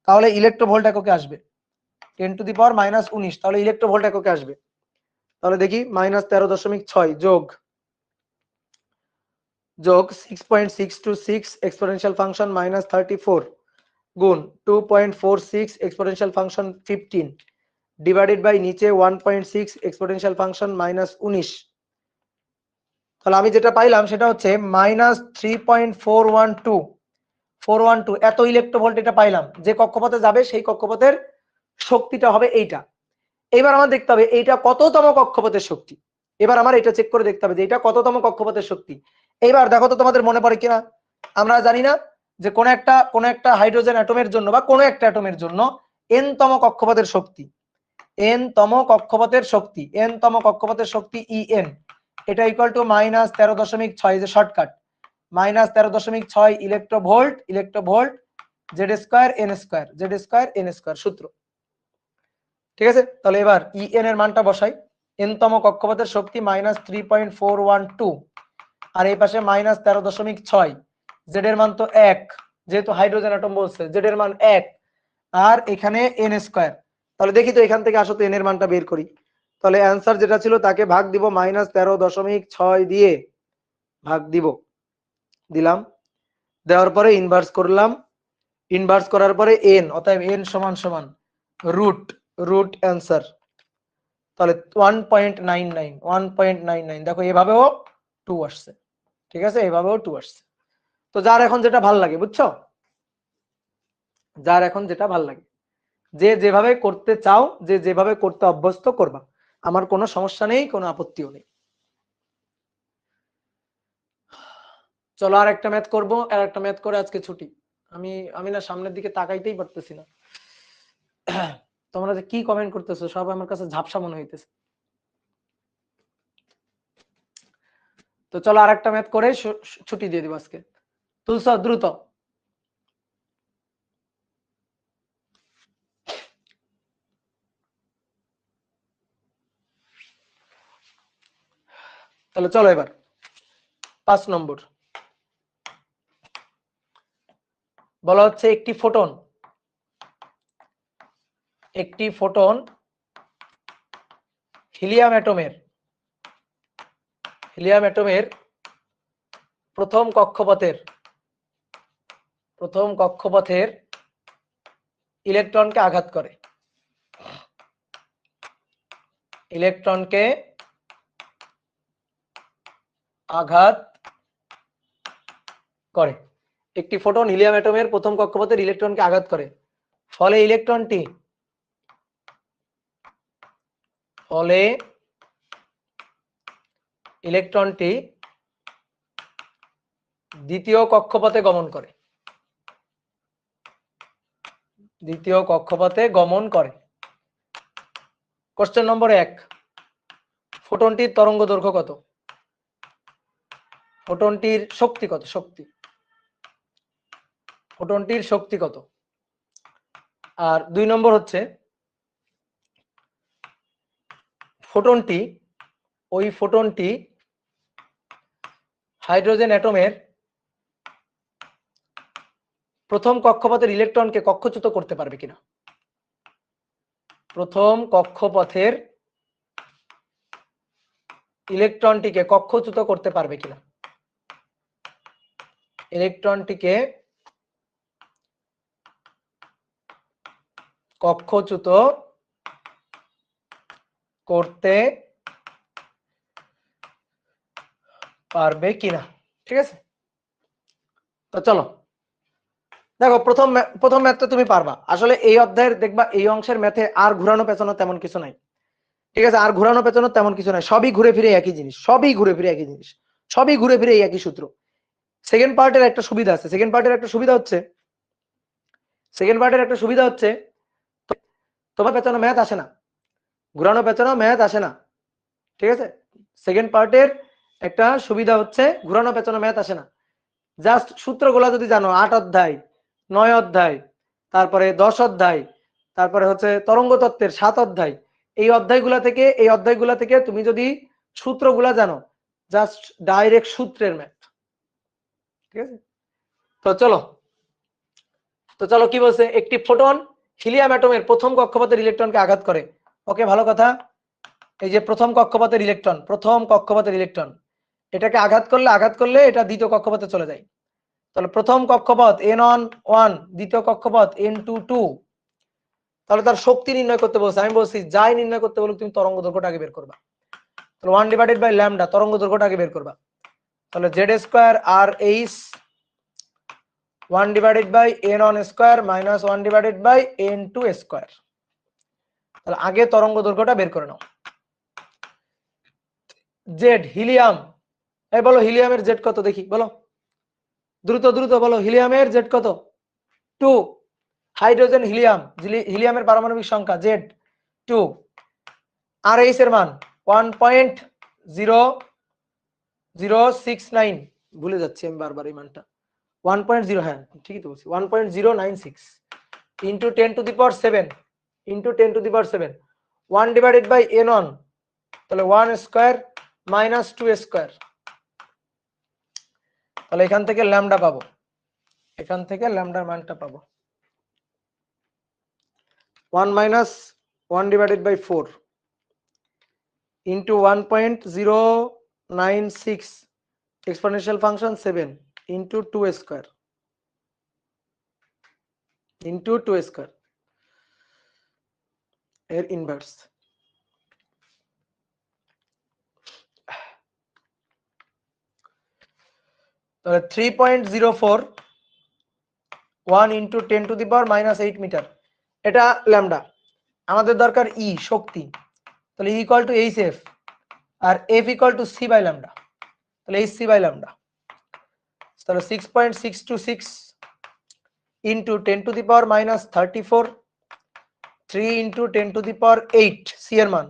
তাহলে ইলেকট্রোভোল্ট এককে আসবে 10 টু দি পাওয়ার -19, তাহলে ইলেকট্রোভোল্ট এককে আসবে। তাহলে দেখি -13.6 যোগ 6.626 এক্সপোনেনশিয়াল ফাংশন -34 গুণ 2.46 এক্সপোনেনশিয়াল ফাংশন 15 ডিভাইডেড বাই নিচে 1.6 এক্সপোনেনশিয়াল ফাংশন -19। তাহলে আমি যেটা পাইলাম সেটা হচ্ছে -3.412 এত ইলেকট্রোভোল্ট এটা পাইলাম। যে কক্ষপথে যাবে সেই কক্ষপথের শক্তিটা হবে এইটা। এবার আমার দেখতে হবে এইটা কততম কক্ষপথের শক্তি। এবার আমার এটা চেক করে দেখতে হবে যে এটা কততম কক্ষপথের শক্তি। এইবার দেখো তো তোমাদের মনে পড়ে কিনা। আমরা জানি না যে কোন একটা হাইড্রোজেন অ্যাটমের জন্য বা কোন একটা অ্যাটমের জন্য n তম কক্ষপথের শক্তি, n তম কক্ষপথের শক্তি En, এটা ইকুয়াল টু -13.6, যে shortcut -13.6 electronvolt Z square N square সূত্র, ঠিক আছে। তাহলে এবার En এর মানটা বসাই, n তম কক্ষপথের শক্তি -3.412, আর এই পাশে -13.6, জেড এর মান তো 1, যেহেতু হাইড্রোজেন অ্যাটম বলছে জেড এর মান 1, আর এখানে এন স্কয়ার। তাহলে দেখি তো এখান থেকে আসো তো n এর মানটা বের করি। তাহলে অ্যান্সার যেটা ছিল তাকে ভাগ দিব -13.6 দিয়ে ভাগ দিলাম, দেওয়ার পরে ইনভার্স করলাম, ইনভার্স করার পরে n, অতএব n সমান সমান রুট অ্যান্সার। তাহলে 1.99 দেখো এভাবেও 2 আসছে, ঠিক আছে, এভাবেও 2 আসছে। তো যার এখন যেটা ভাল লাগে, বুঝছো, যার এখন যেটা ভাল লাগে, যে যেভাবে করতে চাও, যে যেভাবে করতে অভ্যস্ত করবা, আমার কোনো সমস্যা নেই, কোনো আপত্তিও নেই। চলো আর একটা ম্যাথ করবো, আর একটা ম্যাথ করে আজকে ছুটি। আমি না সামনের দিকে তাকাইতেই পারতেছি না। তোমরা যে কি কমেন্ট করতেছো সব আমার কাছে ঝাপসা মনে হইতেছে। তো চলো আর একটা ম্যাথ করে ছুটি দিয়ে দিব আজকে। তুলছ দ্রুত। তাহলে চলো এবার 5 নম্বর বলা হচ্ছে একটি ফোটন হিলিয়াম অ্যাটমের প্রথম কক্ষপথের ইলেকট্রনকে আঘাত করে। একটি ফোটন হিলিয়াম অ্যাটমের প্রথম কক্ষপথের ইলেকট্রনকে আঘাত করে, ফলে ইলেকট্রনটি দ্বিতীয় কক্ষপথে গমন করে। কোশ্চেন নম্বর 1, ফোটনটির তরঙ্গ দৈর্ঘ্য কত? ফোটনটির শক্তি কত? ফোটনটির শক্তি কত? আর 2 নম্বর হচ্ছে ফোটনটি হাইড্রোজেন অ্যাটমের প্রথম কক্ষপথের ইলেকট্রনকে কক্ষচ্যুত করতে পারবে কিনা? প্রথম কক্ষপথের ইলেকট্রনটিকে কক্ষচ্যুত করতে পারবে কিনা? ইলেকট্রনটিকে কক্ষচ্যুত করতে পারবে কিনা? ঠিক আছে, তো চলো দেখো প্রথম ম্যাথটা তুমি পারবা। আসলে এই অধ্যায়ের দেখবা এই অংশের ম্যাথে আর ঘোরানো পেছানো তেমন কিছু নাই। ঠিক আছে, আর ঘোরানো পেছানো তেমন কিছু নাই, সবই ঘুরে ফিরে একই জিনিস, সবই ঘুরে ফিরে একই সূত্র। সেকেন্ড পার্টের একটা সুবিধা আছে, সেকেন্ড পার্টের একটা সুবিধা হচ্ছে তোমার পেছানো ম্যাথ আসে না, ঘুরানো পেছানো ম্যাথ আসে না। ঠিক আছে, সেকেন্ড পার্টের একটা সুবিধা হচ্ছে ঘুরানো পেছানো ম্যাথ আসে না। জাস্ট সূত্রগুলো যদি জানো, 8 অধ্যায় 9 অধ্যায়, তারপরে 10 অধ্যায়, তারপরে হচ্ছে তরঙ্গ তত্ত্বের 7 অধ্যায়, এই অধ্যায়গুলা থেকে তুমি যদি সূত্রগুলা জানো, জাস্ট ডাইরেক্ট সূত্রের ম্যাথ। ঠিক আছে, তো চলো কি বলছে, একটি ফোটন হিলিয়াম অ্যাটমের প্রথম কক্ষপথের ইলেকট্রনকে আঘাত করে। ওকে, ভালো কথা। এই যে প্রথম কক্ষপথের ইলেকট্রন এটাকে আঘাত করলে এটা দ্বিতীয় কক্ষপথে চলে যায়। তাহলে প্রথম কক্ষপথ N1, দ্বিতীয় কক্ষপথ N2, তাহলে তার শক্তি নির্ণয় করতে বলছে। আমি বলছি যাই নির্ণয় করতে বলুক তুমি তরঙ্গ দৈর্ঘ্যটা আগে বের করবা। তাহলে 1/λ তরঙ্গ দৈর্ঘ্যটা আগে বের করবা। তাহলে Z² RH 1/N1² - 1/N2²। তাহলে আগে তরঙ্গ দৈর্ঘ্যটা বের করে নাও। জেড হিলিয়াম, এই বলো হিলিয়ামের জেড কত দেখি, বলো দ্রুত বলো, হিলিয়ামের জেড কত? 2। হাইড্রোজেন হিলিয়ামের পারমাণবিক সংখ্যা Z2। আর এইচ এর মান 1.0069, ভুলে যাচ্ছি আমি বারবার এই মানটা। 1.0, হ্যাঁ ঠিকই তো বলছি, 1.096 ইন্টু 10⁷ ইন্টু 10⁷ 1/N1, তাহলে 1² - 2²। তাহলে এখান থেকে ল্যামডা পাবো, এখান থেকে ল্যামডার মানটা পাবো 1 - 1/4 ইন্টু 1.096 এক্সপোনেনশিয়াল ফাংশন 7 ইন্টু 2² এর ইনভার্স। তাহলে 3.04 1 ইন্টু 10⁻⁻8 মিটার, এটা ল্যামডা। আমাদের দরকার ই শক্তি, তাহলে ইকুয়াল টু এইচএফ আর F equal to C by lambda, তাহলে এইচ সি বাই ল্যামডা। তাহলে 6.626 ইন্টু 10⁻34 3 ইন্টু 10⁸ সি এর মান,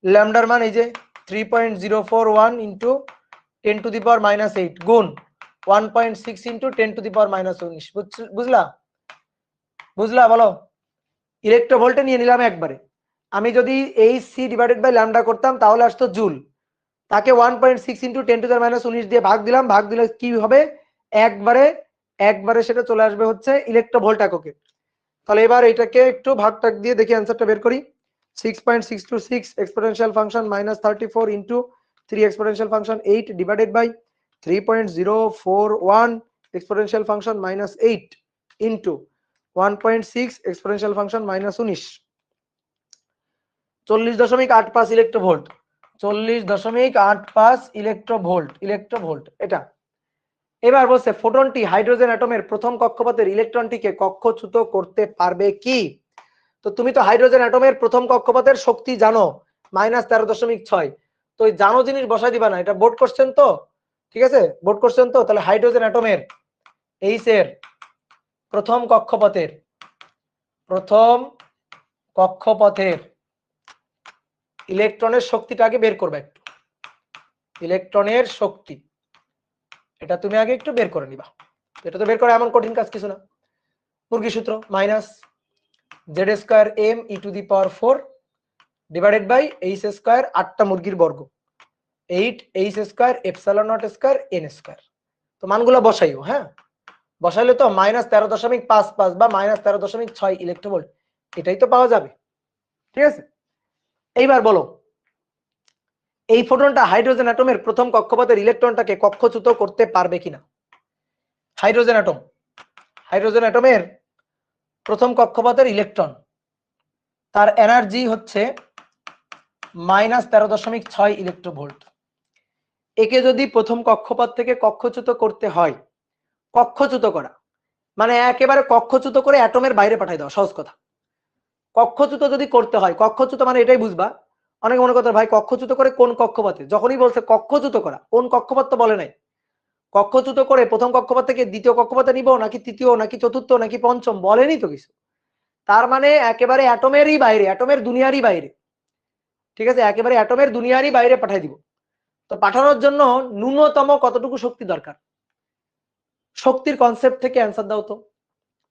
ল্যামডার মান এই যে 3.041 ইন্টু 10⁻⁻8 গুণ 1.6 ইন্টু 10⁻⁻19। বুঝলা বলো, ইলেকট্রোভোল্টে নিয়ে নিলাম একবারে। আমি যদি H C divided by lambda করতাম তাহলে আসতো জুল, তাকে 1.6 ইন্টু 10⁻⁻19 দিয়ে ভাগ দিলে কি হবে, একবারে সেটা চলে আসবে হচ্ছে ইলেকট্রোভোল্ট এককে। তাহলে এবার এটাকে একটু ভাগ দিয়ে দেখি অ্যান্সারটা বের করি। 6.626 exponential function -34 into 3 exponential function 8 divided by 3.041 exponential function -8 into 1.6 exponential function -19, 40.85 electronvolt, 40.85 electronvolt এটা। এবার বলছে ফোটনটি হাইড্রোজেন অ্যাটমের প্রথম কক্ষপথের ইলেকট্রনটিকে কক্ষচ্যুত করতে পারবে কি? তো তুমি তো হাইড্রোজেন অ্যাটমের প্রথম কক্ষপথের শক্তি জানো -13.6, তো ওই জানো জিনিস বসাই দিবা না, এটা বোর্ড কোশ্চেন তো। ঠিক আছে, বোর্ড কোশ্চেন তো। তাহলে হাইড্রোজেন অ্যাটমের এইচ এর প্রথম কক্ষপথের ইলেকট্রনের শক্তিটা আগে বের করবে একটু, ইলেকট্রনের শক্তি এটা তুমি আগে একটু বের করে নিবা। এটা তো বের করা এমন কঠিন কাজ কিছু না। মুরগি সূত্র minus Z square M E to the power 4 divided by H square, 8টা মুরগির বর্গ, 8 H square epsilon naught square N square. তো মানগুলো বসাইও, হ্যাঁ বসাইলে তো -13.55 বা -13.6 ইলেকট্রোভোল্ট এটাই তো পাওয়া যাবে। ঠিক আছে, এইবার বলো এই ফোটনটা হাইড্রোজেন অ্যাটমের প্রথম কক্ষপথের ইলেকট্রনটাকে কক্ষচ্যুত করতে পারবে কিনা। হাইড্রোজেন অ্যাটমের প্রথম কক্ষপথের ইলেকট্রন, তার এনার্জি হচ্ছে -13.6 ইলেকট্রোভোল্ট। একে যদি প্রথম কক্ষপথ থেকে কক্ষচ্যুত করতে হয়, কক্ষচ্যুত করা মানে একেবারে কক্ষচ্যুত করে অ্যাটমের বাইরে পাঠাই দেওয়া, সহজ কথা। কক্ষচ্যুত যদি করতে হয়, কক্ষচ্যুত মানে এটাই বুঝবা, অনেকে মনে করতে ভাই কক্ষচ্যুত করে কোন কক্ষপথে, যখনই বলছে কক্ষচ্যুত করা কোন কক্ষপথ তো বলে নাই, কক্ষচ্যুত করে প্রথম কক্ষপথ থেকে দ্বিতীয় কক্ষপথে নিব নাকি তৃতীয় নাকি চতুর্থ নাকি পঞ্চম বলেনি তো কিছু। তার মানে একেবারে অ্যাটমেরই বাইরে, অ্যাটমের দুনিয়ারই বাইরে। ঠিক আছে, একেবারে অ্যাটমের দুনিয়ারই বাইরে পাঠাই দিব। তো পাঠানোর জন্য ন্যূনতম কতটুকু শক্তি দরকার, শক্তির কনসেপ্ট থেকে অ্যান্সার দাও তো।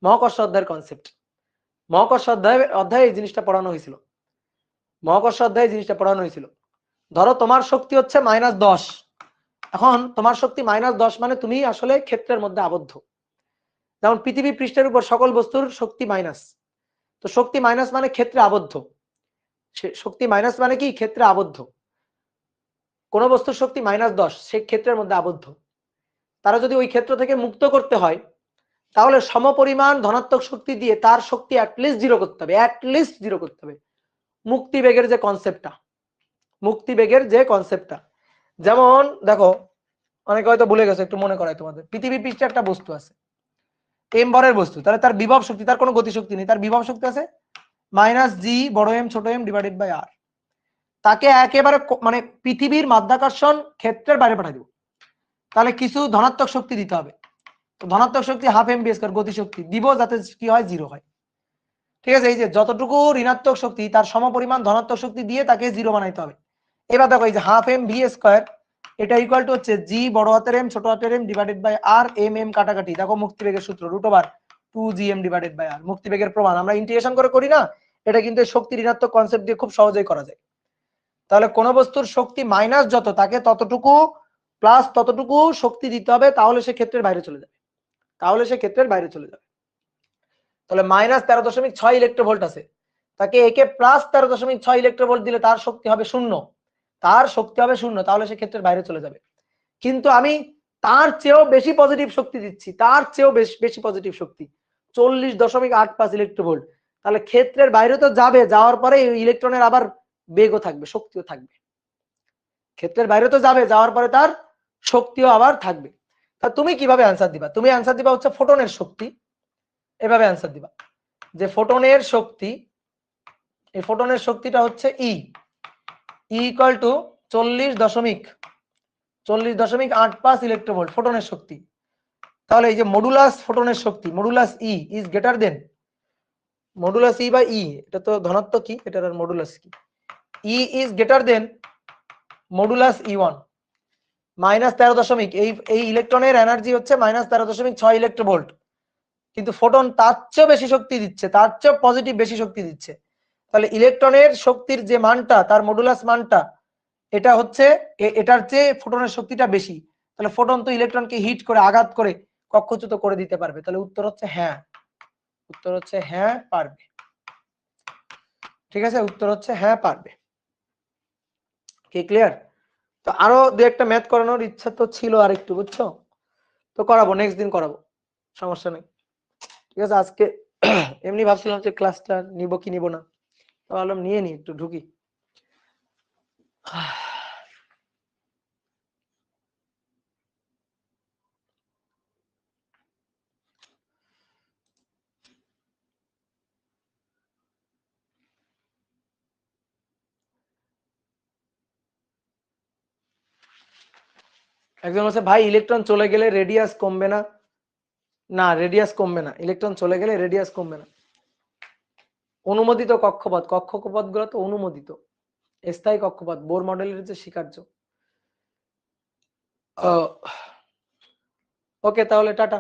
মহাকর্ষ অধ্যায়ের কনসেপ্ট, মহাকর্ষ অধ্যায়ে এই জিনিসটা পড়ানো হয়েছিল, মহাকর্ষ অধ্যায়ে জিনিসটা পড়ানো হয়েছিল। ধরো তোমার শক্তি হচ্ছে -10, এখন তোমার শক্তি -10 মানে তুমি আসলে ক্ষেত্রের মধ্যে আবদ্ধ। যেমন পৃথিবী পৃষ্ঠের উপর সকল বস্তুর শক্তি মাইনাস, তো শক্তি মাইনাস মানে ক্ষেত্রে আবদ্ধ, শক্তি মাইনাস মানে কি ক্ষেত্রে আবদ্ধ। কোন বস্তুর শক্তি -10 সে ক্ষেত্রের মধ্যে আবদ্ধ। তারা যদি ওই ক্ষেত্র থেকে মুক্ত করতে হয় তাহলে সমপরিমাণ ধনাত্মক শক্তি দিয়ে তার শক্তি অ্যাটলিস্ট জিরো করতে হবে, অ্যাটলিস্ট জিরো করতে হবে। মুক্তিবেগের যে কনসেপ্টটা, মুক্তিবেগের যে কনসেপ্টটা, যেমন দেখো অনেকে হয়তো ভুলে গেছে, একটু মনে করাই তোমাদের। পৃথিবী পৃষ্ঠে একটা বস্তু আছে এম ভরের বস্তু, তাহলে তার বিভব শক্তি, তার কোনো গতি শক্তি নেই, তার বিভব শক্তি আছে -g বড় এম ছোট এম ডিভাইডেড বাই আর। তাকে একেবারে মানে পৃথিবীর মাধ্যাকর্ষণ ক্ষেত্রের বাইরে পাঠিয়ে দিব, তাহলে কিছু ধনাত্মক শক্তি দিতে হবে। তো ধনাত্মক শক্তি ½ m² গতি শক্তি দিব যাতে কি হয়, জিরো হয়। ঠিক আছে, এই যে যতটুকু ঋণাত্মক শক্তি তার সমপরিমাণ ধনাত্মক শক্তি দিয়ে তাকে জিরো বানাইতে হবে। এবার দেখো এই যে ½ mv², এটা ইকুয়াল টু হচ্ছে জি বড় হাতের এম ছোট হাতের M divided by R, M M কাটাকাটি, দেখো মুক্তিবেগের সূত্র √2gm ডিভাইডেড বাই আর। মুক্তিবেগের প্রমাণ আমরা ইন্টিগ্রেশন করে করি না, এটা কিন্তু শক্তি ঋণাত্মক কনসেপ্ট দিয়ে খুব সহজেই করা যায়। তাহলে কোন বস্তুর শক্তি মাইনাস যত তাকে ততটুকু প্লাস ততটুকু শক্তি দিতে হবে, তাহলে সে ক্ষেত্রের বাইরে চলে যাবে, তাহলে সে ক্ষেত্রের বাইরে চলে যাবে। তাহলে -13.6 ইলেকট্রোভোল্ট আছে, তাকে একে +13.6 ইলেকট্রোভোল্ট দিলে তার শক্তি হবে 0, তার শক্তি হবে 0, তাহলে সে ক্ষেত্রের বাইরে চলে যাবে। কিন্তু আমি তার চেয়েও বেশি পজিটিভ শক্তি দিচ্ছি, তার চেয়েও বেশি পজিটিভ শক্তি 40.85 ইলেকট্রোভোল্ট, তাহলে ক্ষেত্রের বাইরে তো যাবে, যাওয়ার পরে ইলেকট্রনের আবার বেগও থাকবে, শক্তিও থাকবে। ক্ষেত্রের বাইরে তো যাবে, যাওয়ার পরে তার শক্তিও আবার থাকবে। তা তুমি কিভাবে অ্যান্সার দিবা, তুমি অ্যান্সার দিবা হচ্ছে ফোটনের শক্তি, এভাবে অ্যান্সার দিবা যে ফোটনের শক্তি, এই ফোটনের শক্তিটা হচ্ছে ই ইকুয়াল টু 40.85 ইলেকট্রোভোল্ট ফোটনের শক্তি। তাহলে এই যে মডুলাস ফোটনের শক্তি, modulus E is greater than modulus E by E, এটা তো ধনাত্মক কি, এটার আর মডুলাস কি, E is greater than modulus ই1 -13 এই ইলেকট্রনের এনার্জি হচ্ছে -13.6 ইলেকট্রোভোল্ট, কিন্তু ফোটন তার চেয়েও বেশি শক্তি দিচ্ছে, তার চেয়েও পজিটিভ বেশি শক্তি দিচ্ছে। তাহলে ইলেকট্রনের শক্তির যে মানটা, তার মডুলাস মানটা এটা হচ্ছে এটার চেয়ে ফোটনের শক্তিটা বেশি, তাহলে ফোটন তো ইলেকট্রনকে হিট করে আঘাত করে কক্ষচ্যুত করে দিতে পারবে। তাহলে উত্তর হচ্ছে হ্যাঁ, উত্তর হচ্ছে হ্যাঁ পারবে। ঠিক আছে, উত্তর হচ্ছে হ্যাঁ পারবে। কি ক্লিয়ার? তো আরো দু একটা ম্যাথ করানোর ইচ্ছা তো ছিল আর একটু, বুঝছো, তো করাবো, নেক্সট দিন করাবো, সমস্যা নেই। ঠিক আছে, আজকে এমনি ভাবছিলাম যে ক্লাসটা নিব কি নিব না, তো ভাবলাম নিয়ে নি, একটু ঢুকি। একজন বলছে ভাই ইলেকট্রন চলে গেলে রেডিয়াস কমবে না? না, রেডিয়াস কমবে না, ইলেকট্রন চলে গেলে রেডিয়াস কমবে না। অনুমোদিত কক্ষপথ, কক্ষপথ গুলো তো অনুমোদিত, স্থায়ী কক্ষপথ বোর মডেলের যে স্বীকার্য। ওকে, তাহলে টাটা।